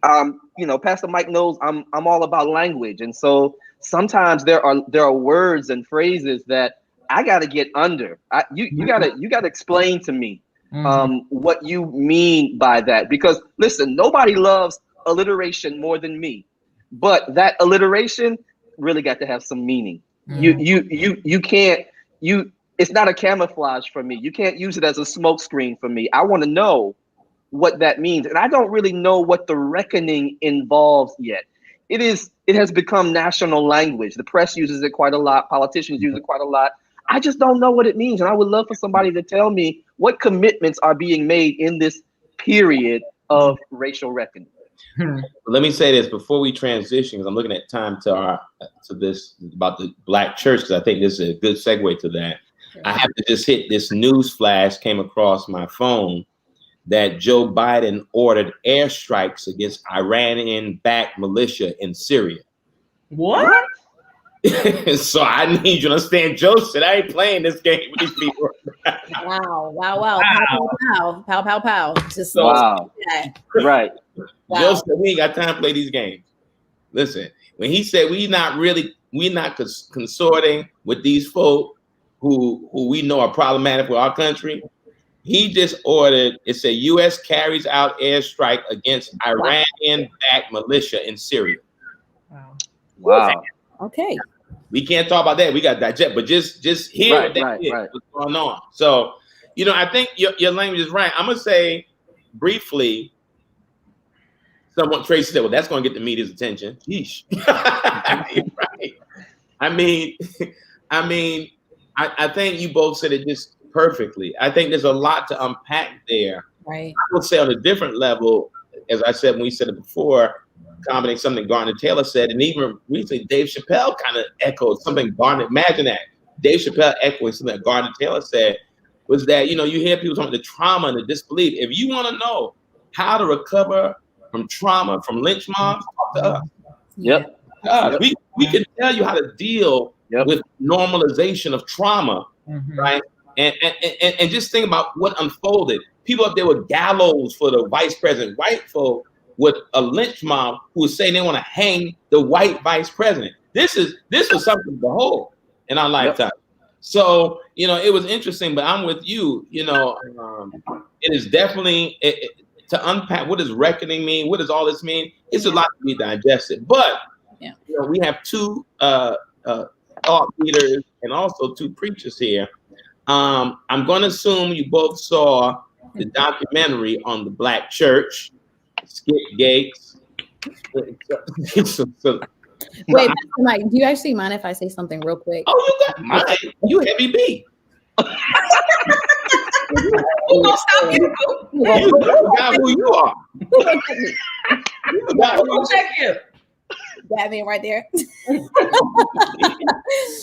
Pastor Mike knows I'm all about language, and so sometimes there are words and phrases that I got to get under. You got to explain to me what you mean by that, because listen, nobody loves alliteration more than me, but that alliteration really got to have some meaning. You can't, it's not a camouflage for me. You can't use it as a smokescreen for me. I want to know what that means, and I don't really know what the reckoning involves yet. It has become national language. The press uses it quite a lot. Politicians use it quite a lot. I just don't know what it means. And I would love for somebody to tell me what commitments are being made in this period of racial reckoning. Let me say this before we transition, because I'm looking at time to this about the Black church, because I think this is a good segue to that. I have to just hit this news flash came across my phone that Joe Biden ordered airstrikes against Iranian-backed militia in Syria. What? So I need you to understand, Joe said, I ain't playing this game with these people. Wow. Pow. Just wow. Right. Wow. Joe said, we ain't got time to play these games. Listen, when he said we're not consorting with these folk who we know are problematic for our country, he just ordered, it said U.S. carries out airstrike against Iranian-backed militia in Syria. Wow. Okay. We can't talk about that. We got to digest, but just hear what that is, what's going on. So, I think your language is right. I'm going to say briefly, someone, Tracy said, well, that's going to get the media's attention. Yeesh. Right. I think you both said it just perfectly. I think there's a lot to unpack there. Right. I would say on a different level, as I said when we said it before, commenting something Garner Taylor said, and even recently Dave Chappelle kind of echoed something Garner. Imagine that Dave Chappelle echoing something that Garner Taylor said, was that you hear people talking about the trauma and the disbelief. If you want to know how to recover from trauma, from lynch mobs, talk to us. Yep. We can tell you how to deal with normalization of trauma, right? And just think about what unfolded. People up there with gallows for the vice president, white folk with a lynch mob who was saying they want to hang the white vice president. This was something to behold in our lifetime. So, it was interesting, but I'm with you. It is definitely to unpack what does reckoning mean, what does all this mean? It's a lot to be digested. But we have two thought leaders and also two preachers here. I'm going to assume you both saw the documentary on the Black church, Skip Gates. Wait, Mike, do you actually mind if I say something real quick? Oh, you got mine. You heavy B. Who gonna stop you? You forgot who you are. You forgot who you check you. That man right there.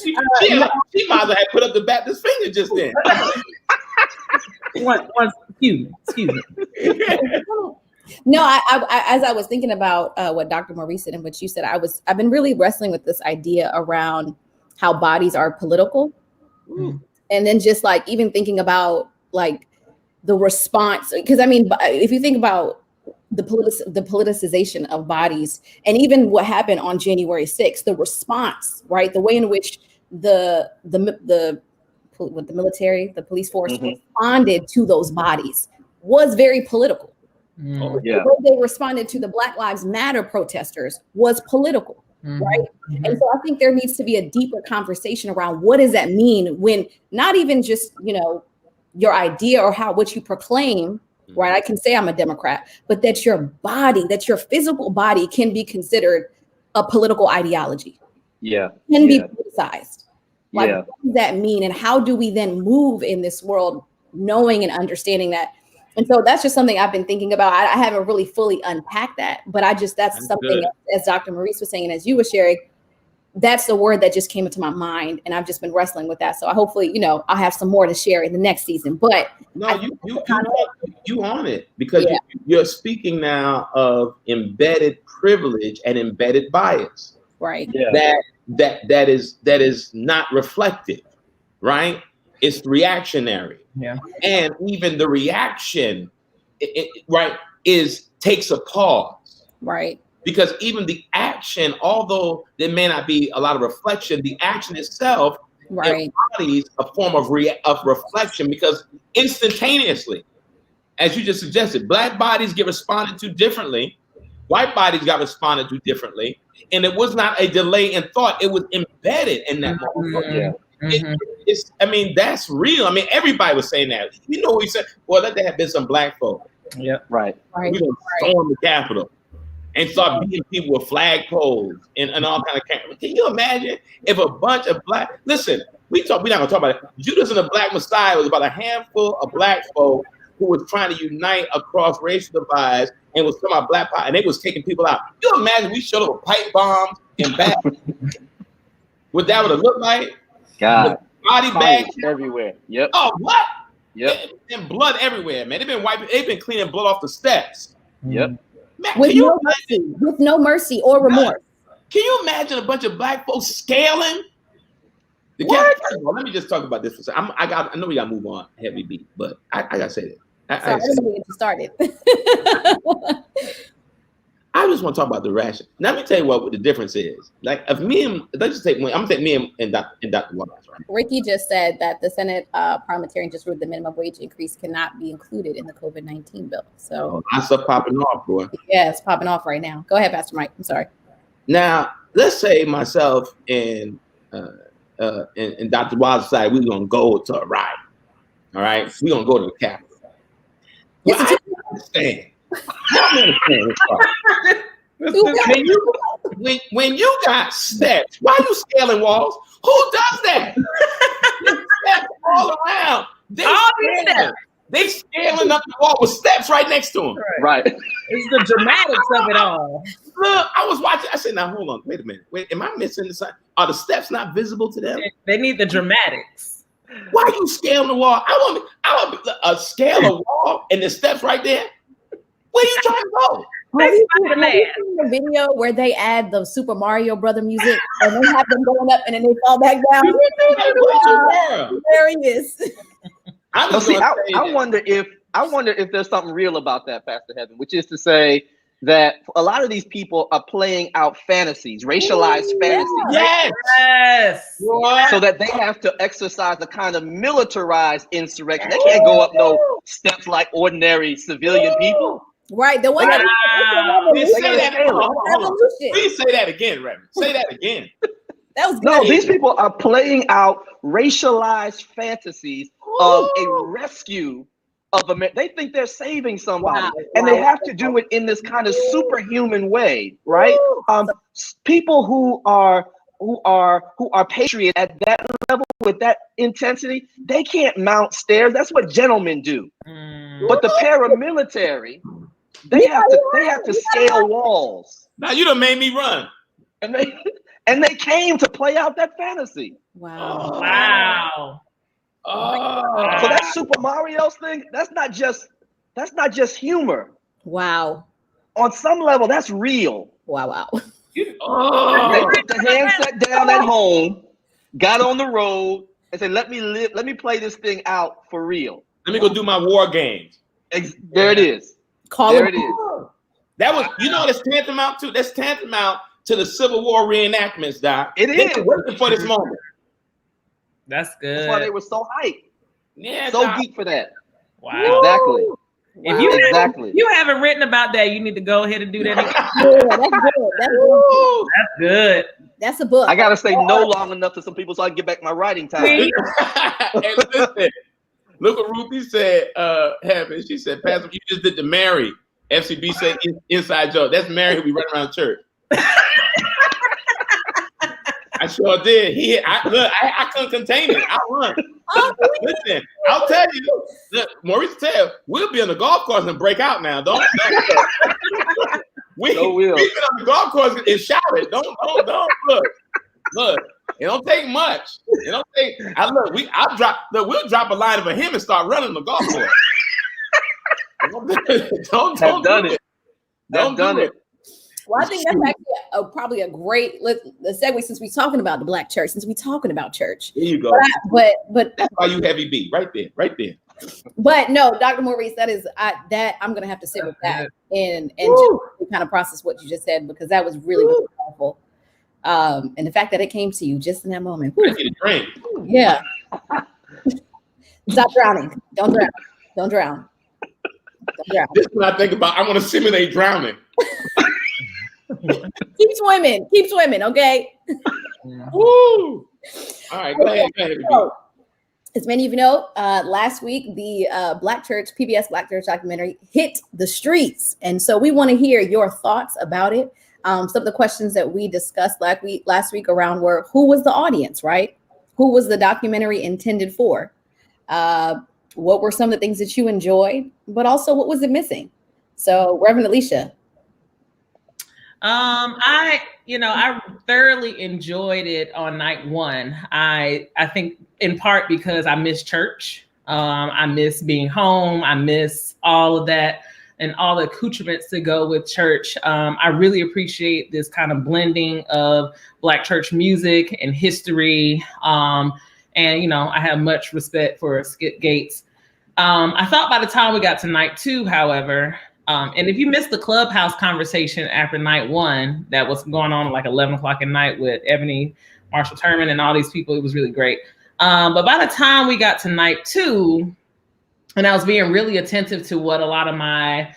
She might as well have put up the Baptist finger just then. Excuse me. No, I as I was thinking about what Dr. Maurice said and what you said, I've been really wrestling with this idea around how bodies are political. And then just like even thinking about like the response, because if you think about the politicization of bodies and even what happened on January 6th, the response, right? The way in which the military, the police force responded to those bodies was very political. The way they responded to the Black Lives Matter protesters was political, right? And so I think there needs to be a deeper conversation around what does that mean when not even just, your idea or what you proclaim, right? I can say I'm a Democrat, but that your body, that your physical body can be considered a political ideology. Can be politicized. Like, what does that mean? And how do we then move in this world knowing and understanding that? And so that's just something I've been thinking about. I haven't really fully unpacked that, but that's something, as Dr. Maurice was saying, and as you were sharing, that's the word that just came into my mind. And I've just been wrestling with that. So hopefully, I'll have some more to share in the next season. But no, you on it because you're speaking now of embedded privilege and embedded bias. Right. That is not reflective, right? It's reactionary. And even the reaction, takes a pause. Right. Because even the action, although there may not be a lot of reflection, the action itself embodies a form of reflection because instantaneously, as you just suggested, Black bodies get responded to differently. White bodies got responded to differently. And it was not a delay in thought. It was embedded in that moment. That's real. Everybody was saying that. We said, well, let there have been some Black folk. Right. We're going to storm the Capitol and start beating people with flagpoles and all kind of cameras. Can you imagine if a bunch of Black, listen, we're not going to talk about it. Judas and the Black Messiah was about a handful of Black folk who was trying to unite across racial divides and was talking about Black power, and they was taking people out. You imagine we showed up with pipe bombs and bags? What that would have looked like? God. Body bags everywhere. Oh, what? And blood everywhere, man. They've been cleaning blood off the steps. Man, with no mercy or remorse. Can you imagine a bunch of black folks scaling? What? Let me just talk about this for a second. I know we got to move on, heavy beat, but I got to say that. Sorry, I didn't get you started. I just want to talk about the ration. Now, let me tell you what the difference is. Like, if me and let's just take, I'm gonna take me and Dr. Waters, right? Ricky just said that the Senate parliamentarian just ruled the minimum wage increase cannot be included in the COVID-19 bill. So that stuff popping off, boy. Yeah, it's popping off right now. Go ahead, Pastor Mike. I'm sorry. Now, let's say myself and Dr. Waters decide we're gonna go to a ride. All right, we're gonna go to the Capitol. Well, I understand. When you got steps, why are you scaling walls? Who does that? Steps all around. They scaling up the wall with steps right next to them. Right. It's the dramatics of it all. Look, I was watching. I said, "Now hold on, wait a minute. Wait, am I missing the sign? Are the steps not visible to them? They need the dramatics. Why are you scaling the wall? I want scale a wall and the steps right there. Where you trying to go? Have you seen the video where they add the Super Mario Brother music and they have them going up and then they fall back down? Hilarious. I wonder if there's something real about that, Pastor Heaven, which is to say that a lot of these people are playing out fantasies, racialized fantasies. Yes. So that they have to exercise a kind of militarized insurrection. They can't go up no steps like ordinary civilian people. Right. The one Please say that again, Reverend. Say that again. That was good. No, these people are playing out racialized fantasies of a rescue of America. They think they're saving somebody, and they have to do it in this kind of superhuman way, right? People who are patriots at that level with that intensity, they can't mount stairs. That's what gentlemen do. But the paramilitary, they have to scale walls. Now you done made me run. And they came to play out that fantasy. Wow. Wow. So that Super Mario's thing, that's not just humor. Wow. On some level, that's real. Wow. They put the handset down at home, got on the road, and said, let me play this thing out for real. Let me go do my war games. There it is. There it is. That was, that's tantamount to. That's tantamount to the Civil War reenactments, Doc. It is. They're waiting for this moment. That's good. That's why they were so hyped. Yeah, so Doc. Geek for that. Wow. Exactly. If you haven't written about that, you need to go ahead and do that. That's good. That's a book. I gotta say no long enough to some people so I can get back my writing time. Hey, listen, look what Ruthie said. Heaven. She said, "Pastor, you just did the Mary FCBC inside joke. That's Mary who be running around church." I sure did. I couldn't contain it. I run. Listen, I'll tell you. Look, Maurice, we'll be on the golf course and break out now. Don't. We've been on the golf course and shouted. Don't look. It don't take much. It don't take. We'll drop a line of a hymn and start running the golf course. Don't do it. Don't do it. Well, I think that's actually probably a great segue since we're talking about the Black church. Since we're talking about church, there you go. But that's why you heavy beat right there. But no, Dr. Maurice, I'm gonna have to sit with that and just kind of process what you just said because that was really, really powerful. And the fact that it came to you just in that moment. Drink. Yeah. Stop drowning. Don't drown. Don't drown. This is what I think about. I want to simulate drowning. Keep swimming, okay? Woo! All right, go ahead. So, as many of you know, last week the PBS Black Church documentary hit the streets, and so we want to hear your thoughts about it. Some of the questions that we discussed last week around were who was the audience, right? Who was the documentary intended for? What were some of the things that you enjoyed, but also what was it missing? So, Reverend Alicia. I thoroughly enjoyed it on night one. I think in part because I miss church. I miss being home. I miss all of that. and all the accoutrements that go with church. I really appreciate this kind of blending of Black church music and history. And, you know, I have much respect for Skip Gates. I thought by the time we got to night 2, however, and if you missed the Clubhouse conversation after night 1, that was going on at like 11 o'clock at night with Ebony, Marshall Turman, and all these people, it was really great. But by the time we got to night 2, and I was being really attentive to what a lot of my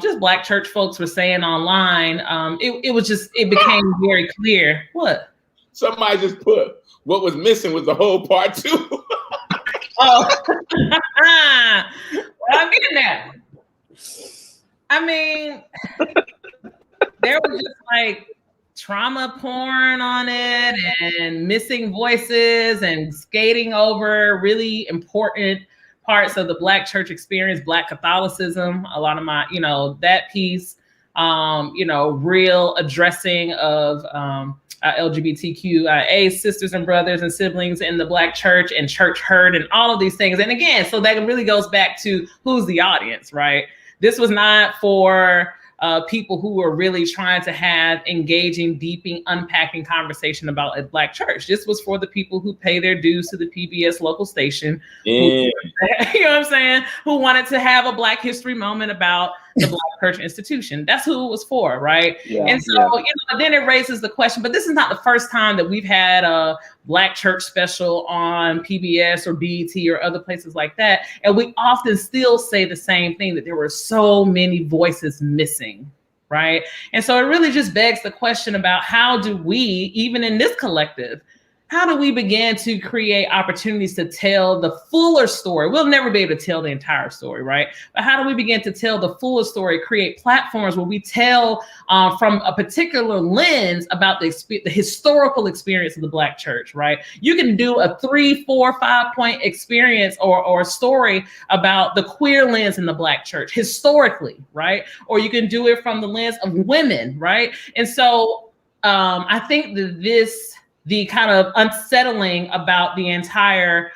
just Black church folks were saying online, it became very clear. What? Somebody just put what was missing was the whole part 2. Oh, I'm getting that. I mean, there was just like trauma porn on it and missing voices and skating over really important parts of the Black church experience, Black Catholicism, a lot of my, you know, that piece, you know, real addressing of LGBTQIA sisters and brothers and siblings in the Black church and church hurt and all of these things. And again, so that really goes back to who's the audience, right? This was not for people who were really trying to have engaging, deeping, unpacking conversation about a Black church. This was for the people who pay their dues to the PBS local station. Yeah. You know what I'm saying? Who wanted to have a Black history moment about the Black church institution. That's who it was for, right? Yeah, and so, you know, then it raises the question, but this is not the first time that we've had a Black church special on PBS or BET or other places like that. And we often still say the same thing, that there were so many voices missing, right? And so it really just begs the question about how do we, even in this collective, how do we begin to create opportunities to tell the fuller story? We'll never be able to tell the entire story, right? But how do we begin to tell the fuller story, create platforms where we tell from a particular lens about the historical experience of the Black church, right? You can do a 3, 4, 5-point experience or story about the queer lens in the Black church historically, right? Or you can do it from the lens of women, right? And so I think that the kind of unsettling about the entire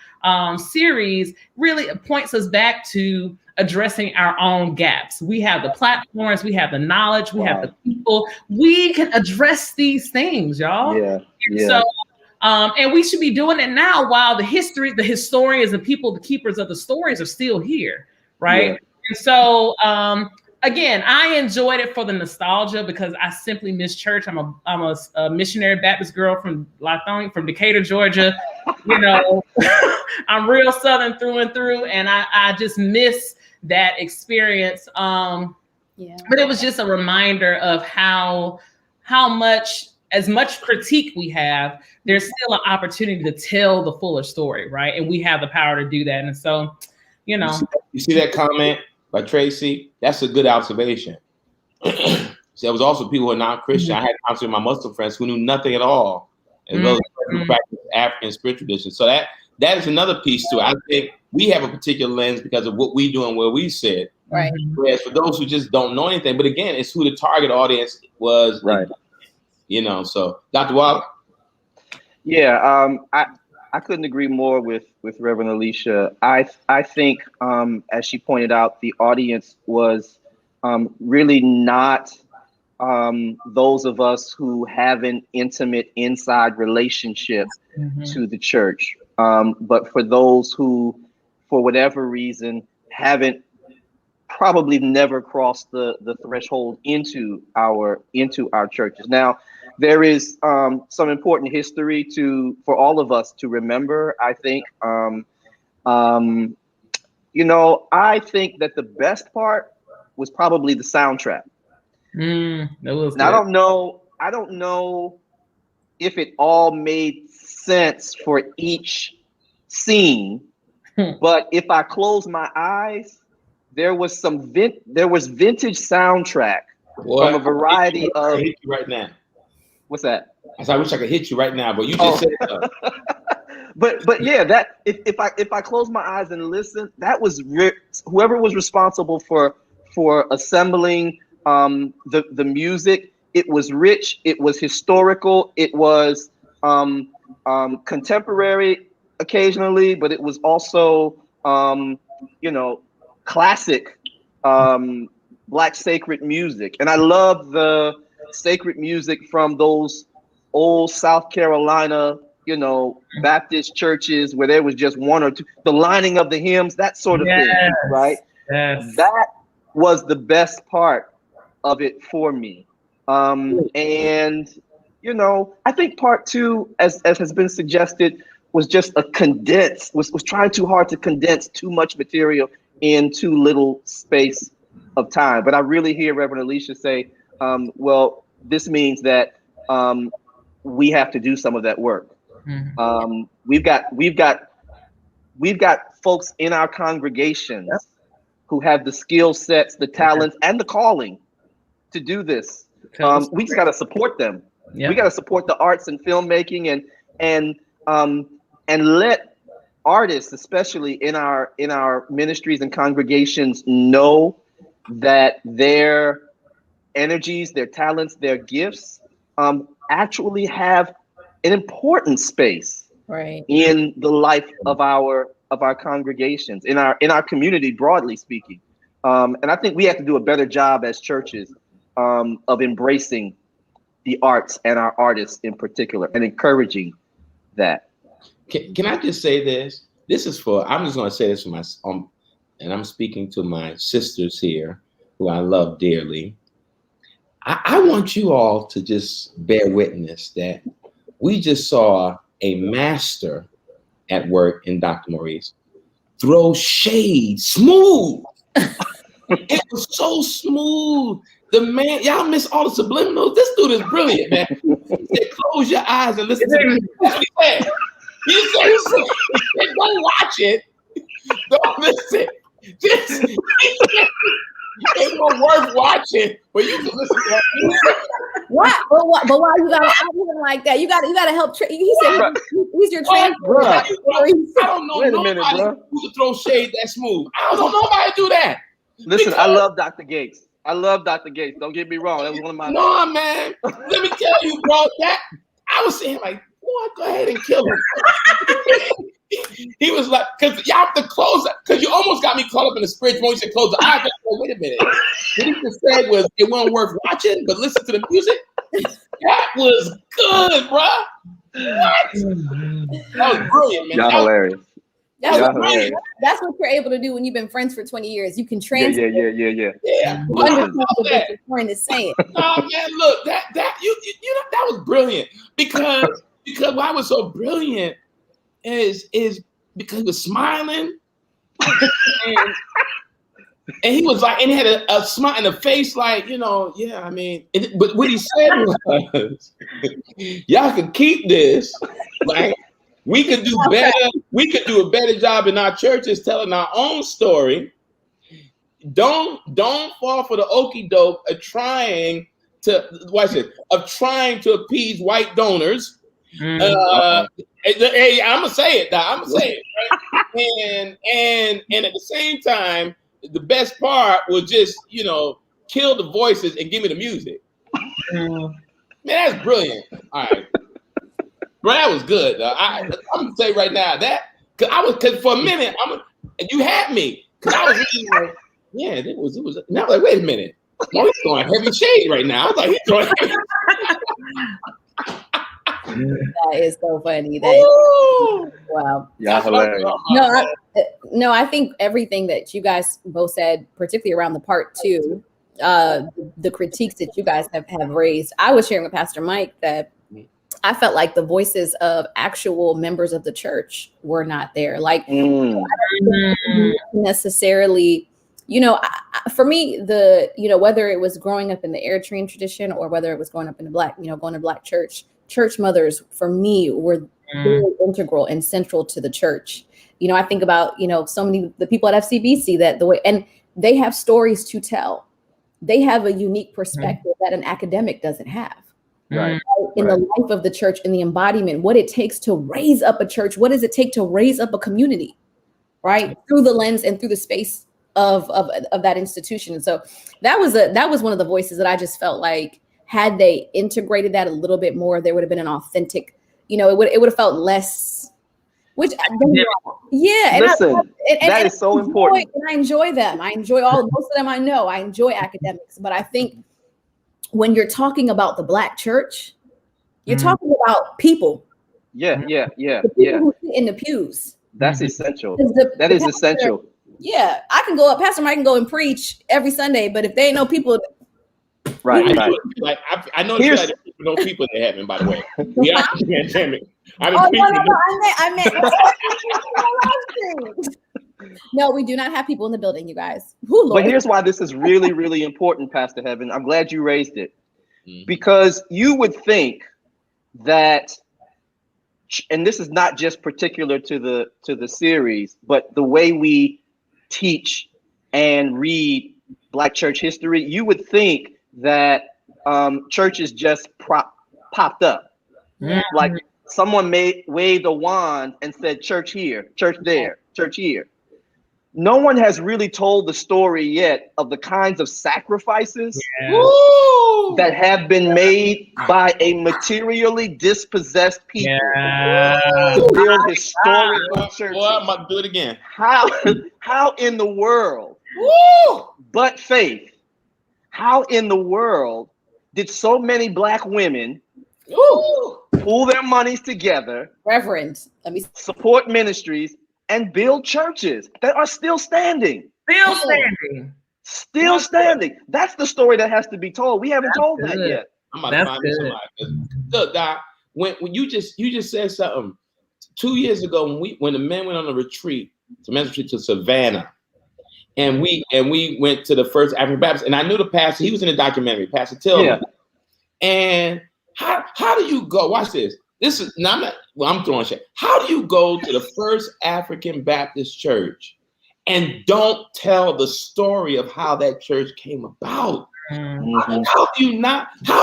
series really points us back to addressing our own gaps. We have the platforms, we have the knowledge, we have the people. We can address these things, y'all. Yeah. So, and we should be doing it now while the historians and people, the keepers of the stories are still here, right? Yeah. And so, again, I enjoyed it for the nostalgia because I simply miss church. I'm a missionary Baptist girl from Decatur, Georgia. You know, I'm real Southern through and through, and I just miss that experience. But it was just a reminder of how much, as much critique we have, there's still an opportunity to tell the fuller story, right? And we have the power to do that. And so, you know, you see that comment by Tracy? That's a good observation. There was also people who are not Christian. I had conversations with my Muslim friends who knew nothing at all, as well as practice African spiritual traditions. So that is another piece too. I think we have a particular lens because of what we do and where we sit. Right. Whereas for those who just don't know anything, but again, it's who the target audience was. Right. You know. So, Dr. Waller. Yeah. I couldn't agree more with Reverend Alicia. I think, as she pointed out, the audience was really not those of us who have an intimate inside relationship to the church, but for those who, for whatever reason, haven't probably never crossed the threshold into our churches. Now, there is some important history for all of us to remember, I think. You know, I think that the best part was probably the soundtrack. Now, I don't know if it all made sense for each scene, but if I close my eyes, there was vintage soundtrack from a variety of. I hit you right now. What's that? I wish I could hit you right now, but you just said it. But yeah, that if I close my eyes and listen, that was whoever was responsible for assembling the music. It was rich. It was historical. It was contemporary occasionally, but it was also you know, classic Black sacred music. And I love the sacred music from those old South Carolina, Baptist churches where there was just one or two, the lining of the hymns, that sort of thing, right? Yes. That was the best part of it for me. And, I think part two, as has been suggested, was just was trying too hard to condense too much material in too little space of time. But I really hear Reverend Alicia say, well, this means that we have to do some of that work. Mm-hmm. We've got folks in our congregations who have the skill sets, the talents, and the calling to do this. We just got to support them. Yep. We got to support the arts and filmmaking and let artists, especially in our ministries and congregations, know that their energies, their talents, their gifts actually have an important space in the life of our congregations, in our community, broadly speaking. And I think we have to do a better job as churches of embracing the arts and our artists in particular and encouraging that. Can I just say this? I'm just going to say this for my, and I'm speaking to my sisters here who I love dearly. I want you all to just bear witness that we just saw a master at work in Dr. Maurice throw shade smooth. It was so smooth. The man, y'all miss all the subliminals. This dude is brilliant, man. He said, close your eyes and listen to me. That's what he said. He said, don't watch it. Don't listen. It's more worth watching, but you can listen to that. What? But why you gotta act like that? You gotta help. He said he's your translator. I don't know nobody who can throw shade that smooth. I don't know nobody do that. Listen, I love Dr. Gates. Don't get me wrong. That was one of my. No, man. Let me tell you, bro. That I was saying, like, boy, go ahead and kill him. He was like, because y'all have to close it, because you almost got me caught up in the spiritual moment. You said close the eyes. Like, oh, wait a minute. What he just said was it wasn't worth watching, but listen to the music. That was good, bro. What? That was brilliant, man. Y'all hilarious. That's what you're able to do when you've been friends for 20 years. You can translate. Yeah. Understand what your friend is saying. Oh man, look, that that was brilliant because why it was so brilliant is because he was smiling and he was like, and he had a smile in the face, like, I mean, but what he said was, y'all can keep this, like. We could do better. We could do a better job in our churches telling our own story. Don't fall for the okie doke of trying to appease white donors. Hey, I'm gonna say it. Right? And at the same time, the best part was just kill the voices and give me the music. Man, that's brilliant. All right. Bro, that was good. I'm gonna say right now because for a minute you had me because I was really like, yeah, it was. And I was like, wait a minute, he's throwing heavy shade right now. I was like, he's throwing heavy. That is so funny. Wow. Yeah, hilarious. No, I think everything that you guys both said, particularly around the part two, the critiques that you guys have raised. I was sharing with Pastor Mike that I felt like the voices of actual members of the church were not there. Like, I don't necessarily, for me, whether it was growing up in the Eritrean tradition or whether it was growing up in going to Black church mothers for me were very integral and central to the church. I think about, so many the people at FCBC and they have stories to tell. They have a unique perspective that an academic doesn't have. Right. In the life of the church, in the embodiment, what it takes to raise up a church, what does it take to raise up a community, right? Through the lens and through the space of that institution. And so that was one of the voices that I just felt like had they integrated that a little bit more, there would have been an authentic, it would have felt less Which, yeah, listen, that is so important. And I enjoy them. I enjoy most of them. I know I enjoy academics, but I think when you're talking about the Black church, you're talking about people. Yeah. The people who sit in the pews. That's essential. That is essential. Yeah, I can go up. Pastor Mike can go and preach every Sunday, but if they ain't no people, right. Like I know you like no people in heaven. By the way, we are pandemic. I meant. No, we do not have people in the building, you guys. But here's why this is really, really important, Pastor Heaven. I'm glad you raised it, because you would think that, and this is not just particular to the series, but the way we teach and read Black church history, you would think that churches just popped up. Like someone waved a wand and said, church here, church there, church here. No one has really told the story yet of the kinds of sacrifices that have been made by a materially dispossessed people to build historical churches. Well, I'm about to do it again. How in the world, but faith, how in the world did so many Black women pool their monies together, Reverend, support ministries, and build churches that are still standing? Still standing. That's the story that has to be told. We haven't told that yet. I'm about to find me somebody. Look, Doc, when you just said something 2 years ago when the men went on a retreat to Savannah, and we went to the first African Baptist, and I knew the pastor. He was in the documentary, Pastor Tillman. And how do you go? Watch this. This is I'm throwing shit. How do you go to the first African Baptist church and don't tell the story of how that church came about? How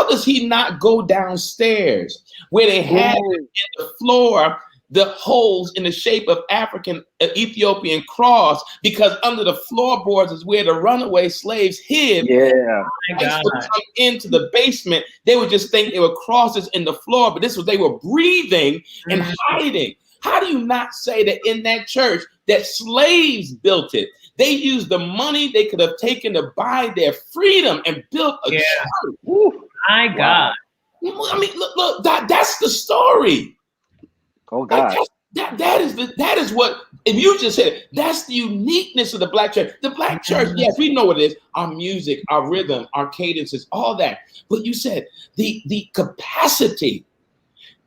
does he not go downstairs where they had in the floor the holes in the shape of Ethiopian cross, because under the floorboards is where the runaway slaves hid. Would come into the basement. They would just think they were crosses in the floor, but they were breathing and hiding. How do you not say that in that church that slaves built it? They used the money they could have taken to buy their freedom and built a church. My God. I mean, look, that's the story. Oh God. That is what, if you just said it, that's the uniqueness of the Black church. The Black church, yes, we know what it is. Our music, our rhythm, our cadences, all that. But you said the capacity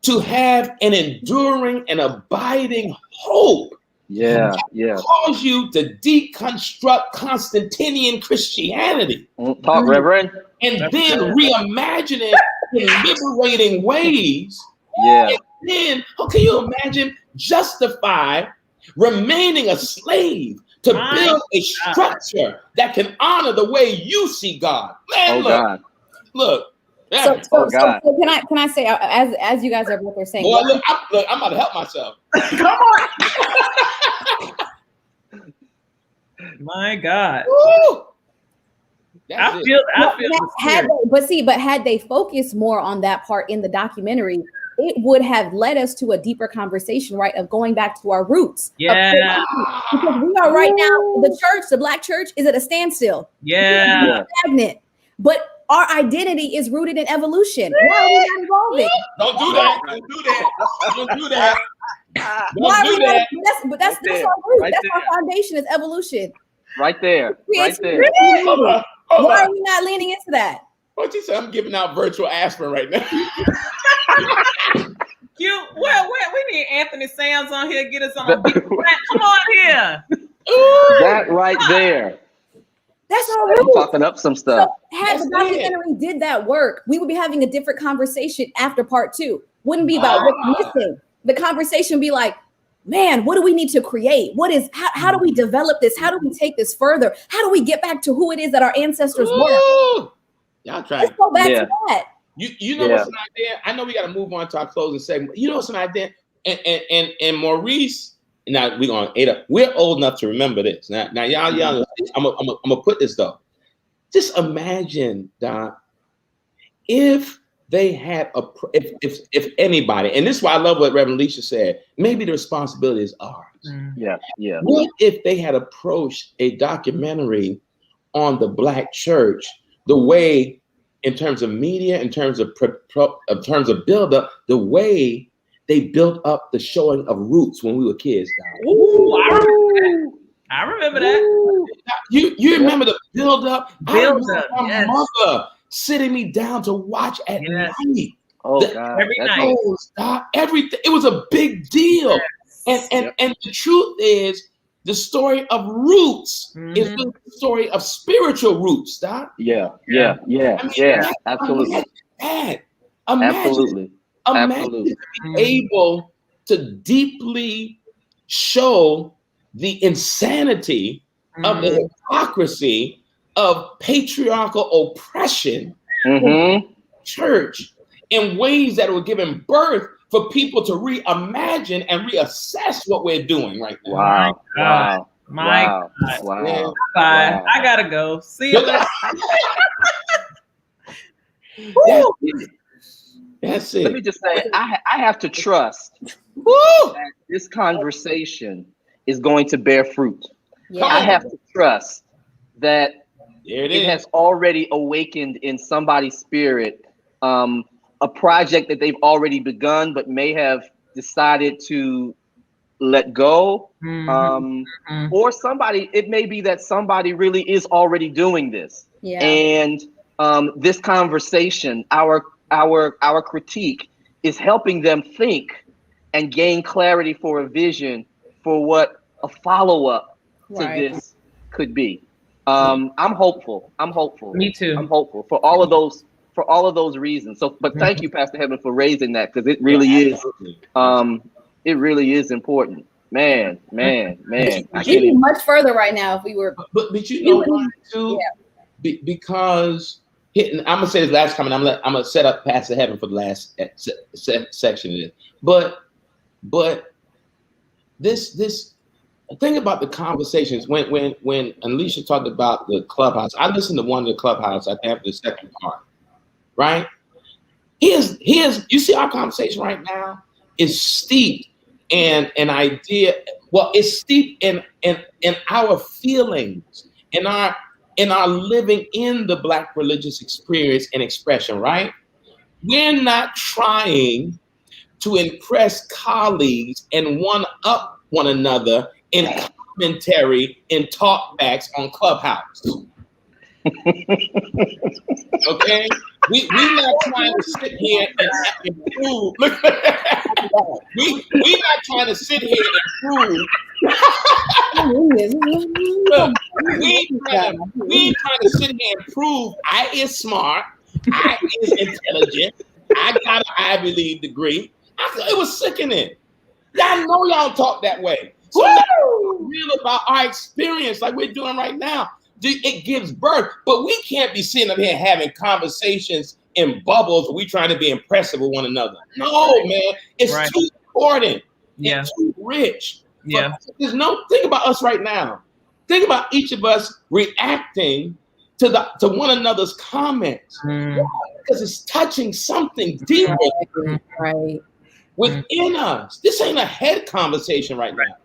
to have an enduring and abiding hope. Cause you to deconstruct Constantinian Christianity. Talk, Reverend. And then reimagine it in liberating ways. And then, can you imagine justify remaining a slave to build a structure that can honor the way you see God? Man, look. So can I say, as you guys are both saying, boy, I'm about to help myself. Come on. My God. I feel. But had they focused more on that part in the documentary, it would have led us to a deeper conversation, right? Of going back to our roots. Yeah. Because we are right now, the Black church is at a standstill. Yeah. Stagnant. But our identity is rooted in evolution. Why are we not evolving? Don't do that. Don't do that. That's our root. That's our foundation is evolution. Right there. Why are we not leaning into that? What you say? I'm giving out virtual aspirin right now. We need Anthony Sands on here. Get us on a beat. Come on here. That right there. That's all right. Talking up some stuff. So had the documentary did that work, we would be having a different conversation after part 2. Wouldn't be about what's missing. The conversation would be like, man, what do we need to create? How do we develop this? How do we take this further? How do we get back to who it is that our ancestors were? Y'all try. Let's go back to that. You know what's an idea? I know we got to move on to our closing segment. You know what's an idea? And Maurice, now we're going to we're old enough to remember this. Now y'all young. I'm gonna put this though. Just imagine, Doc, if they had if anybody, and this is why I love what Rev Alicia said, maybe the responsibility is ours. Yeah. What if they had approached a documentary on the Black church the way, in terms of media, in terms of build-up, the way they built up the showing of Roots when we were kids? Ooh, I remember that. You remember the build-up? Build-up, My yes. mother sitting me down to watch at night. Oh, God. Every night. Everything. It was a big deal. Yes. And the truth is, the story of Roots is the story of spiritual roots, Doc. Yeah. Absolutely. Imagine being able to deeply show the insanity of the hypocrisy of patriarchal oppression in church in ways that were giving birth for people to reimagine and reassess what we're doing right now. Wow. Bye. I gotta go. See you later. That's it. Let me just say, I have to trust that this conversation is going to bear fruit. Yeah. I have to trust that it has already awakened in somebody's spirit a project that they've already begun, but may have decided to let go. Or it may be that somebody really is already doing this. Yeah. And this conversation, our critique, is helping them think and gain clarity for a vision for what a follow-up to this could be. I'm hopeful. Me too. I'm hopeful for all of those reasons. So, but thank you, Pastor Heaven, for raising that, because it really is. It really is important. Man. We'd be much further right now if we were. But you know why too? Yeah. Because I'm gonna say this last comment. I'm gonna set up Pastor Heaven for the last section of this. But this thing about the conversations when Alicia talked about the clubhouse, I listened to one of the clubhouse. I think after the second part, right? Here's you see our conversation right now is steeped in an idea. Well, it's steeped in our feelings, in our living in the Black religious experience and expression, right? We're not trying to impress colleagues and one-up one another in commentary and talkbacks on Clubhouse. Okay? We're not trying to sit here and prove. Look, we're not trying to sit here and prove. Look, we ain't trying to sit here and prove I is smart, I is intelligent, I got an Ivy League degree. It was sickening. Y'all know y'all talk that way. So real about our experience like we're doing right now. It gives birth, but we can't be sitting up here having conversations in bubbles where we trying to be impressive with one another. No, man, it's too important. It's too rich. Yeah. There's no think about us right now. Think about each of us reacting to one another's comments. Because it's touching something deeper within us. This ain't a head conversation right now.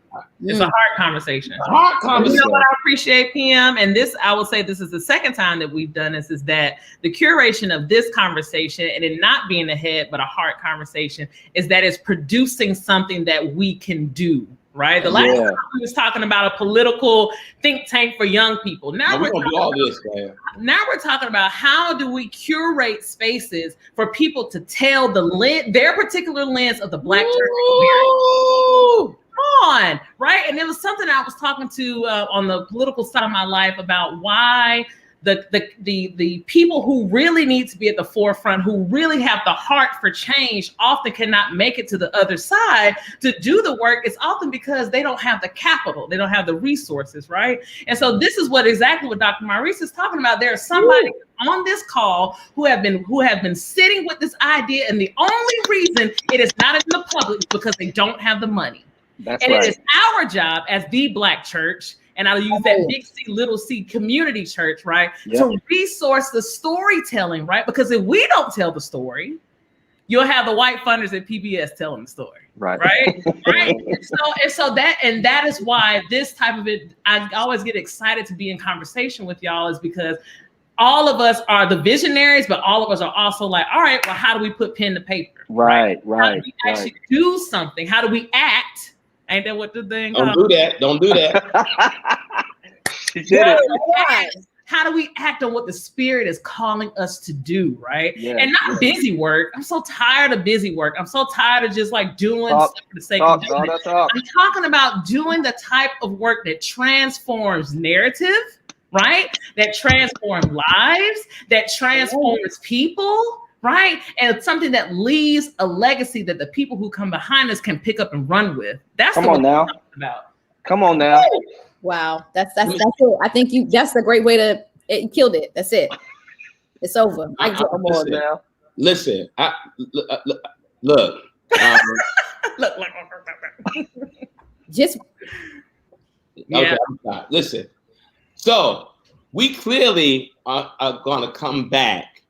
It's a hard conversation. You know what I appreciate, PM, and this, I will say this is the second time that we've done this, is that the curation of this conversation, and it not being a head, but a heart conversation, is that it's producing something that we can do, right? The last time we was talking about a political think tank for young people. Now we're gonna do all this, man. Now we're talking about how do we curate spaces for people to tell their particular lens of the Black church experience. On, right? And it was something I was talking to on the political side of my life about why the people who really need to be at the forefront, who really have the heart for change, often cannot make it to the other side to do the work. It's often because they don't have the capital, they don't have the resources, right? And so this is exactly what Dr. Maurice is talking about. There are somebody on this call who have been sitting with this idea, and the only reason it is not in the public is because they don't have the money. It is our job as the Black church and I'll use that big C, little c community church, right? To resource the storytelling, right? Because if we don't tell the story, you'll have the white funders at PBS telling the story, right? And that is why this type of it, I always get excited to be in conversation with y'all, is because all of us are the visionaries, but all of us are also like, all right, well, how do we put pen to paper? How do we actually do something? How do we act? Ain't that what the thing? Don't do that. She did it. How do we act on what the Spirit is calling us to do, right? And not busy work. I'm so tired of busy work. I'm so tired of just like doing stuff for the sake of doing it. I'm talking about doing the type of work that transforms narrative, right? That transforms lives, that transforms people, right? And it's something that leaves a legacy that the people who come behind us can pick up and run with. That's Come on now. Come on now. Wow, that's it. I think that's a great way to. You killed it. That's it. It's over. I get more now. Listen, look. Just okay. Listen. So we clearly are going to come back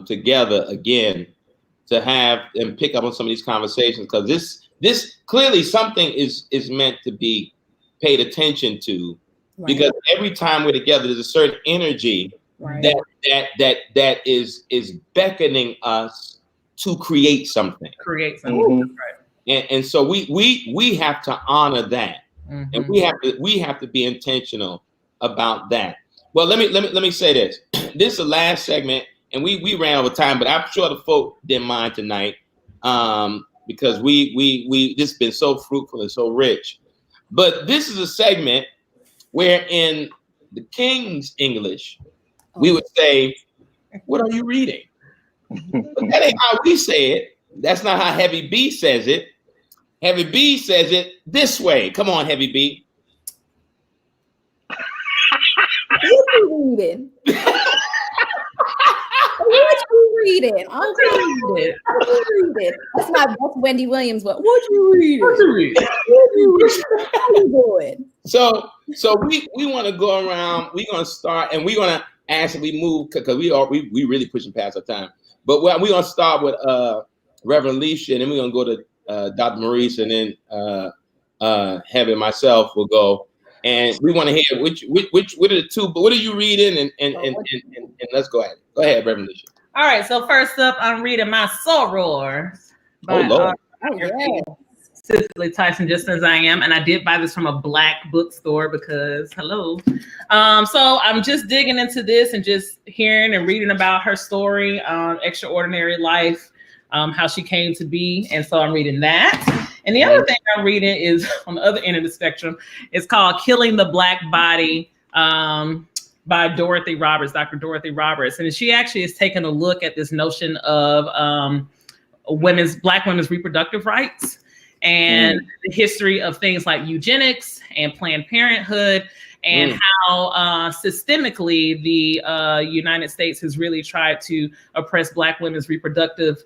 together again to have and pick up on some of these conversations, because this clearly something is meant to be paid attention to, because every time we're together, there's a certain energy that is beckoning us to create something. And so we have to honor that, and we have to be intentional about that. Well, let me say this. This is the last segment, and we ran over time, but I'm sure the folk didn't mind tonight, because we this has been so fruitful and so rich. But this is a segment where in the King's English, we would say, "What are you reading?" But that ain't how we say it. That's not how Heavy B says it. Heavy B says it this way. Come on, Heavy B. What are you reading? What you reading? That's Wendy Williams. What you reading? How you doing? So we want to go around. We're gonna start, and we're gonna ask if we move, because we really pushing past our time. But we're gonna start with Rev Alicia, and then we're gonna go to Dr. Maurice, and then Heavy and myself will go. And we want to hear which what are the two, but what are you reading? And let's go ahead. Go ahead, Rev Alicia. All right. So first up, I'm reading My Sorors by Cicely Tyson, Just As I Am. And I did buy this from a Black bookstore because hello. So I'm just digging into this and just hearing and reading about her story, extraordinary life, how she came to be. And so I'm reading that. And the other thing I'm reading is on the other end of the spectrum. It's called Killing the Black Body by Dorothy Roberts, Dr. Dorothy Roberts. And she actually is taking a look at this notion of Black women's reproductive rights and the history of things like eugenics and Planned Parenthood, and how systemically the United States has really tried to oppress Black women's reproductive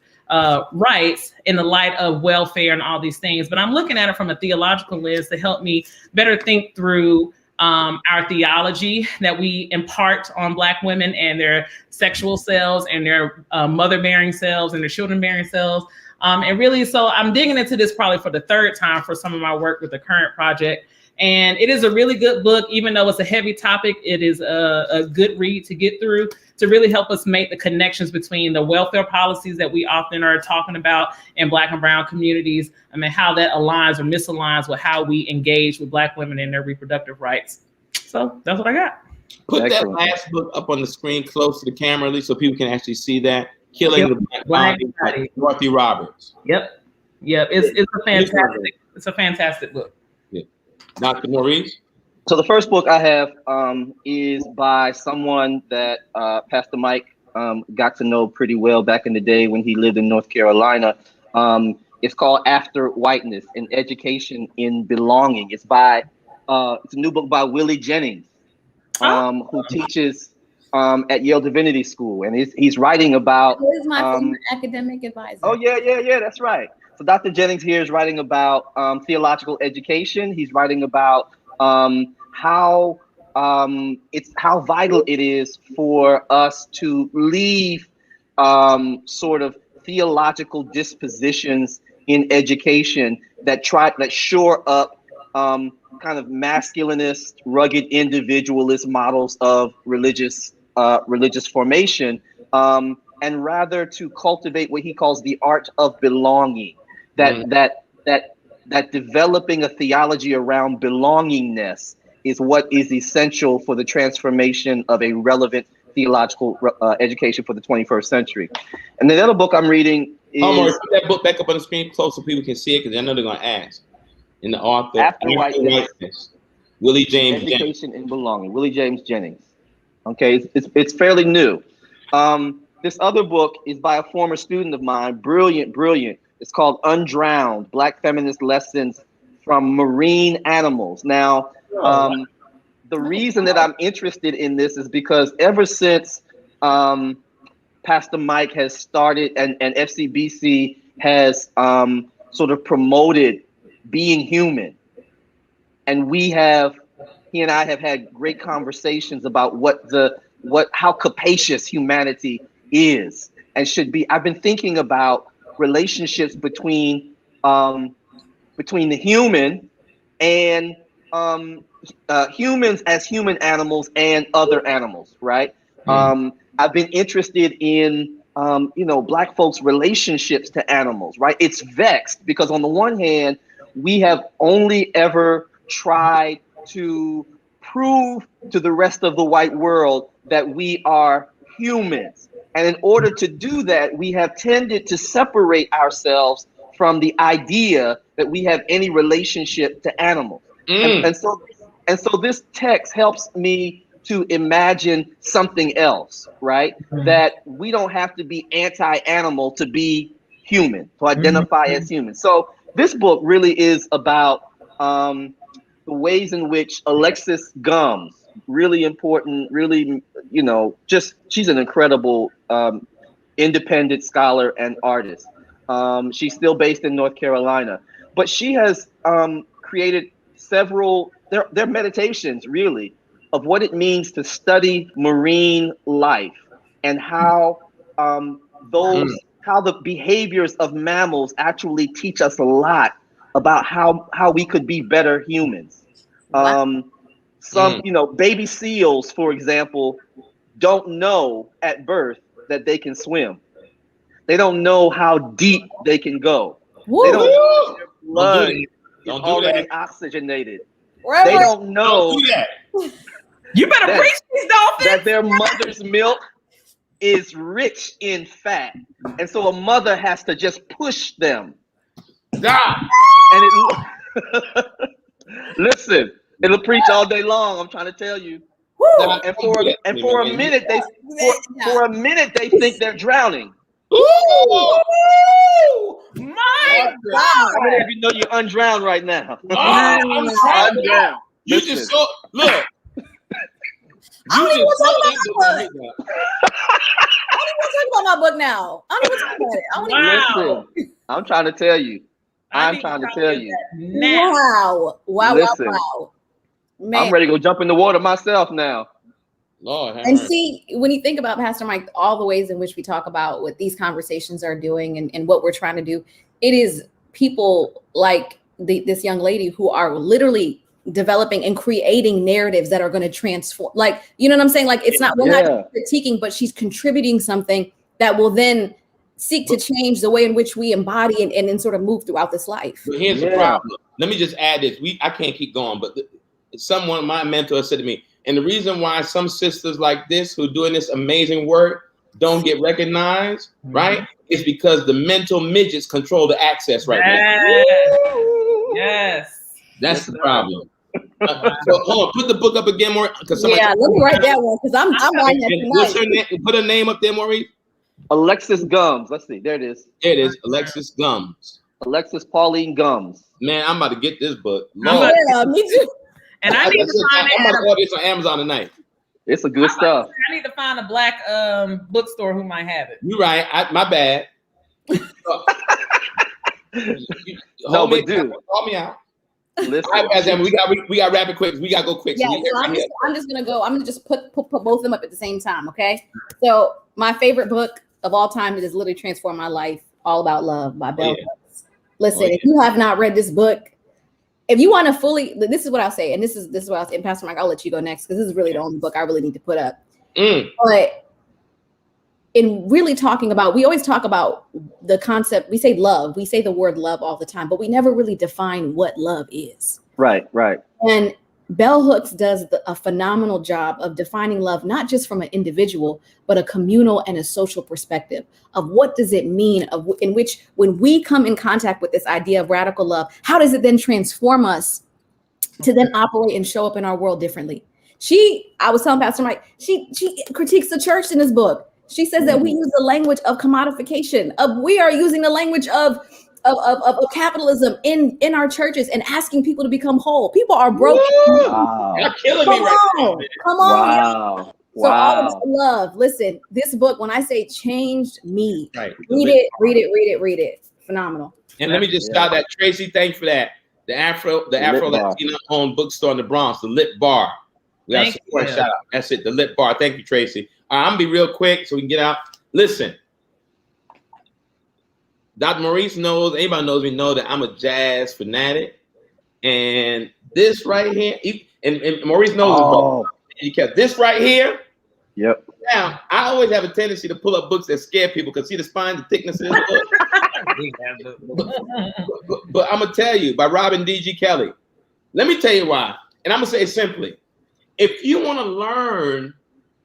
rights in the light of welfare and all these things. But I'm looking at it from a theological lens to help me better think through our theology that we impart on Black women and their sexual selves and their mother-bearing selves and their children-bearing selves. And really, so I'm digging into this probably for the third time for some of my work with the current project. And it is a really good book, even though it's a heavy topic. It is a good read to get through to really help us make the connections between the welfare policies that we often are talking about in Black and brown communities. I mean, how that aligns or misaligns with how we engage with Black women and their reproductive rights. So that's what I got. Put that last book up on the screen close to the camera, at least, so people can actually see that. Killing the Black Body, Dorothy Roberts. Yep. It's a fantastic book. Yeah. Dr. Maurice? So the first book I have is by someone that Pastor Mike got to know pretty well back in the day when he lived in North Carolina. It's called After Whiteness, An Education in Belonging. It's a new book by Willie Jennings, who teaches at Yale Divinity School, and he's writing about. Who is my former academic advisor? Oh yeah, that's right. So Dr. Jennings here is writing about theological education. He's writing about how vital it is for us to leave sort of theological dispositions in education that shore up kind of masculinist, rugged individualist models of religious formation, and rather to cultivate what he calls the art of belonging. That developing a theology around belongingness is what is essential for the transformation of a relevant theological education for the 21st century. And the other book I'm reading is... put that book back up on the screen close so people can see it, because I know they're going to ask. And the author, After Whiteness, Willie James Education and Belonging, Willie James Jennings. Okay, it's fairly new. This other book is by a former student of mine, brilliant. It's called Undrowned, Black Feminist Lessons from Marine Animals. Now, the reason that I'm interested in this is because ever since Pastor Mike has started and FCBC has sort of promoted being human, and he and I have had great conversations about how capacious humanity is and should be. I've been thinking about relationships between the human and humans as human animals and other animals, right? I've been interested in Black folks' relationships to animals, right? It's vexed because on the one hand, we have only ever tried to prove to the rest of the white world that we are humans. And in order to do that, we have tended to separate ourselves from the idea that we have any relationship to animals. And so this text helps me to imagine something else, right? That we don't have to be anti-animal to be human, to identify as human. So this book really is about the ways in which Alexis Gumbs, really important, really, she's an incredible independent scholar and artist. She's still based in North Carolina, but she has created several, they're meditations really, of what it means to study marine life and how how the behaviors of mammals actually teach us a lot about how we could be better humans. Baby seals, for example, don't know at birth that they can swim. They don't know how deep they can go. Woo! They don't know their blood is already oxygenated. Right, they don't know. Don't do that. You better preach these dolphins. That their mother's milk is rich in fat, and so a mother has to just push them. Stop. And listen, it'll preach all day long. I'm trying to tell you. And for a minute they think they're drowning. Ooh, my God! How many of you know you're undrowned right now? I'm undrowned. You Listen. just saw. Look. I don't even want to talk about my book now. I don't even talk about it. I don't Wow. Listen, I'm trying to tell you. I'm trying to tell you. Wow. Listen. Wow. Man. I'm ready to go jump in the water myself now. Lord, and see, when you think about Pastor Mike, all the ways in which we talk about what these conversations are doing and what we're trying to do, it is people like this young lady who are literally developing and creating narratives that are going to transform. Like, you know what I'm saying? Like, it's not, we're not critiquing, but she's contributing something that will then seek to change the way in which we embody and then sort of move throughout this life. But here's the problem. Let me just add this. I can't keep going, but someone, my mentor, said to me, and the reason why some sisters like this who are doing this amazing work don't get recognized, right, is because the mental midgets control the access right now. Yes. That's the problem. So, hold on, put the book up again, Maurice. Let me write that one because I'm writing that tonight. What's her name? Put her name up there, Maurice. Alexis Gumbs. Let's see. There it is. There it is. Alexis Gumbs. Alexis Pauline Gumbs. Man, I'm about to get this book. Yeah, me too. And I need to find I'm about to order this on Amazon tonight. It's a good stuff. I need to find a Black bookstore who might have it. You're right. My bad. No, but dude, call me out. Listen, All right, guys, we got rapid quick. We got to go quick. Yeah, so I'm just gonna go. I'm gonna just put both of them up at the same time. Okay. So my favorite book of all time that has literally transformed my life, All About Love by Bell Hooks. Listen, if you have not read this book, if you want to fully, this is what I'll say, and this is what I'll say. And Pastor Mike, I'll let you go next because this is really the only book I really need to put up. But in really talking about, we always talk about the concept. We say love. We say the word love all the time, but we never really define what love is. Right. And Bell Hooks does a phenomenal job of defining love, not just from an individual, but a communal and a social perspective of what does it mean in which when we come in contact with this idea of radical love, how does it then transform us to then operate and show up in our world differently? I was telling Pastor Mike, she critiques the church in this book. She says that we use the language of commodification, we are using the language of capitalism in our churches and asking people to become whole. People are broken. Wow. You're killing me right now. Come on. Wow. So all about love. Listen, this book, when I say changed me, read it. Phenomenal. And let me just shout that Tracy, thanks for that. The Afro Latina owned bookstore in the Bronx, the Lit Bar. We got support shout out. That's it, the Lit Bar. Thank you, Tracy. I'm gonna be real quick so we can get out. Listen, Dr. Maurice knows, anybody knows me, know that I'm a jazz fanatic. And this right here, and Maurice knows this right here. Yep. Now, I always have a tendency to pull up books that scare people because see the spine, the thickness of this book. But I'm gonna tell you, by Robin D.G. Kelly. Let me tell you why. And I'm gonna say it simply. If you want to learn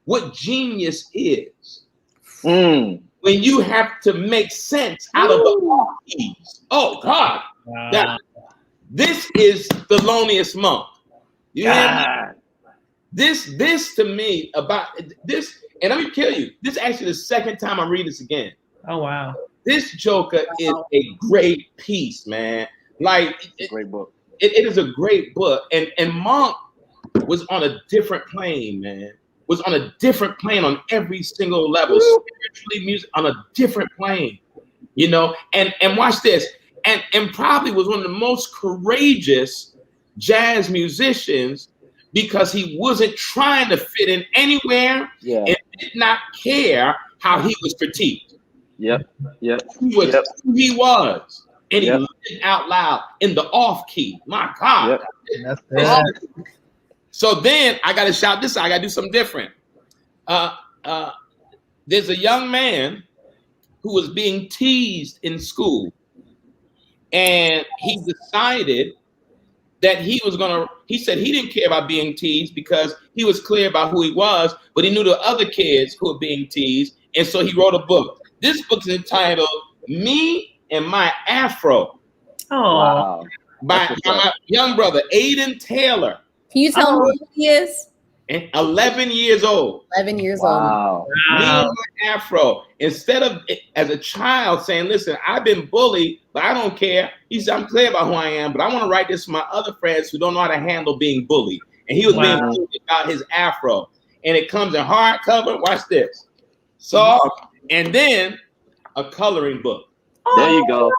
what genius is, when you have to make sense out of the off keys. Oh God. Wow. Now, this is the loneliest monk. You hear me? This to me about this, and let me tell you, this is actually the second time I'm reading this again. Oh wow. This Joker is a great piece, man. Like it's a great book. It is a great book. And Monk was on a different plane, man. Was on a different plane on every single level, spiritually, music on a different plane, you know. And watch this, and probably was one of the most courageous jazz musicians because he wasn't trying to fit in anywhere and did not care how he was critiqued. Yep. He was who he was, and he lived out loud in the off key. My God. So then I got to shout this out. I got to do something different. There's a young man who was being teased in school. And he decided that he said he didn't care about being teased because he was clear about who he was, but he knew the other kids who were being teased. And so he wrote a book. This book is entitled Me and My Afro. Oh, wow. By my young brother, Aiden Taylor. Can you tell me who he is? And 11 years old. 11 years old. Me and my Afro. Instead of as a child saying, listen, I've been bullied, but I don't care. He said, I'm clear about who I am, but I want to write this for my other friends who don't know how to handle being bullied. And he was being bullied about his Afro. And it comes in hardcover. Watch this. And then a coloring book. There you go.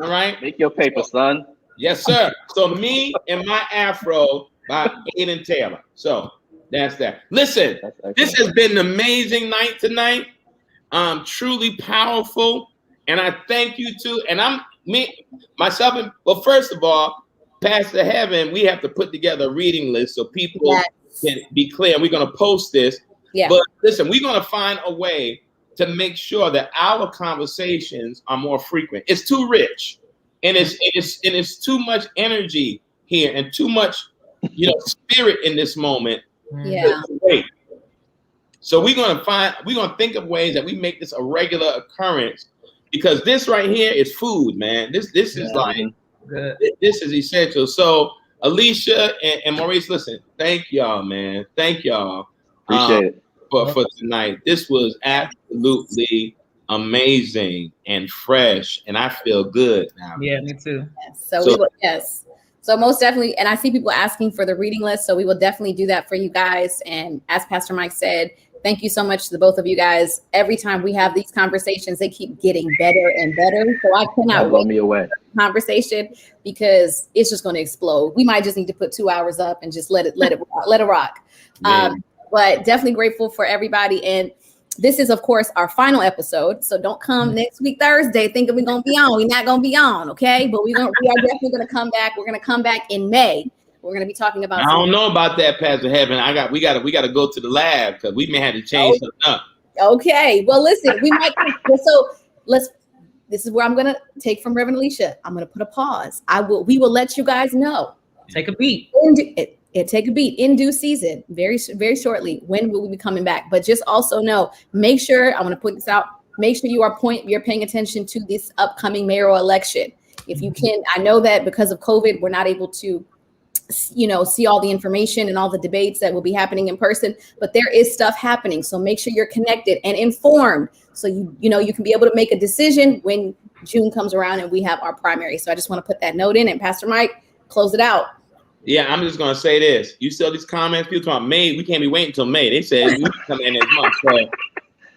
All right. Make your paper, son. Yes, sir. So Me and My Afro by Aiden Taylor. So that's that. Listen, this has been an amazing night tonight. Truly powerful. And I thank you too. And well, first of all, Pastor Heaven, we have to put together a reading list so people can be clear. We're going to post this. Yeah. But listen, we're going to find a way to make sure that our conversations are more frequent. It's too rich. And it's too much energy here and too much, spirit in this moment. Yeah. So we're gonna think of ways that we make this a regular occurrence because this right here is food, man. This is like this is essential. So Alicia and Maurice, listen, thank y'all, man. Thank y'all. Appreciate it. For tonight. This was absolutely amazing and fresh, and I feel good now. Yeah, me too. Yes. So most definitely, and I see people asking for the reading list, so we will definitely do that for you guys. And as Pastor Mike said, Thank you so much to the both of you guys. Every time we have these conversations, they keep getting better and better. So I cannot wait for the conversation because it's just going to explode. We might just need to put 2 hours up and just let it rock. But definitely grateful for everybody. And this is, of course, our final episode. So don't come next week, Thursday, thinking we're going to be on. We're not going to be on, okay? But we are definitely going to come back. We're going to come back in May. We're going to be talking about. I don't know about that, Pastor Heaven. We got to go to the lab because we may have to change something up. Okay. Well, listen, we might. This is where I'm going to take from Rev Alicia. I'm going to put a pause. We will let you guys know. Take a beat. Take a beat in due season, very, very shortly. When will we be coming back? But just also know, make sure, I want to point this out, make sure you're paying attention to this upcoming mayoral election. If you can, I know that because of COVID, we're not able to, see all the information and all the debates that will be happening in person, but there is stuff happening. So make sure you're connected and informed. So you can be able to make a decision when June comes around and we have our primary. So I just want to put that note in, and Pastor Mike, close it out. Yeah, I'm just going to say this. You see all these comments, people talking about May. We can't be waiting until May. They said we come in this month.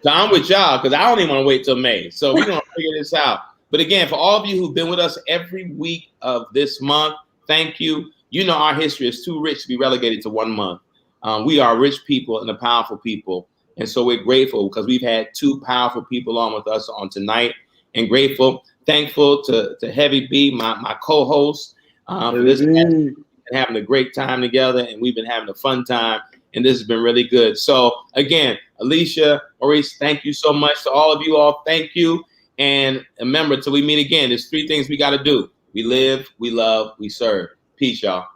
So I'm with y'all because I don't even want to wait till May. So we're going to figure this out. But again, for all of you who've been with us every week of this month, thank you. You know our history is too rich to be relegated to 1 month. We are rich people and a powerful people. And so we're grateful because we've had 2 powerful people on with us on tonight. And thankful to Heavy B, my co-host, for this. Having a great time together, and we've been having a fun time, and this has been really good. So again, Alicia, Maurice, thank you so much. To all of you all, thank you. And remember, till we meet again, there's 3 things we got to do. We live, we love, we serve. Peace, y'all.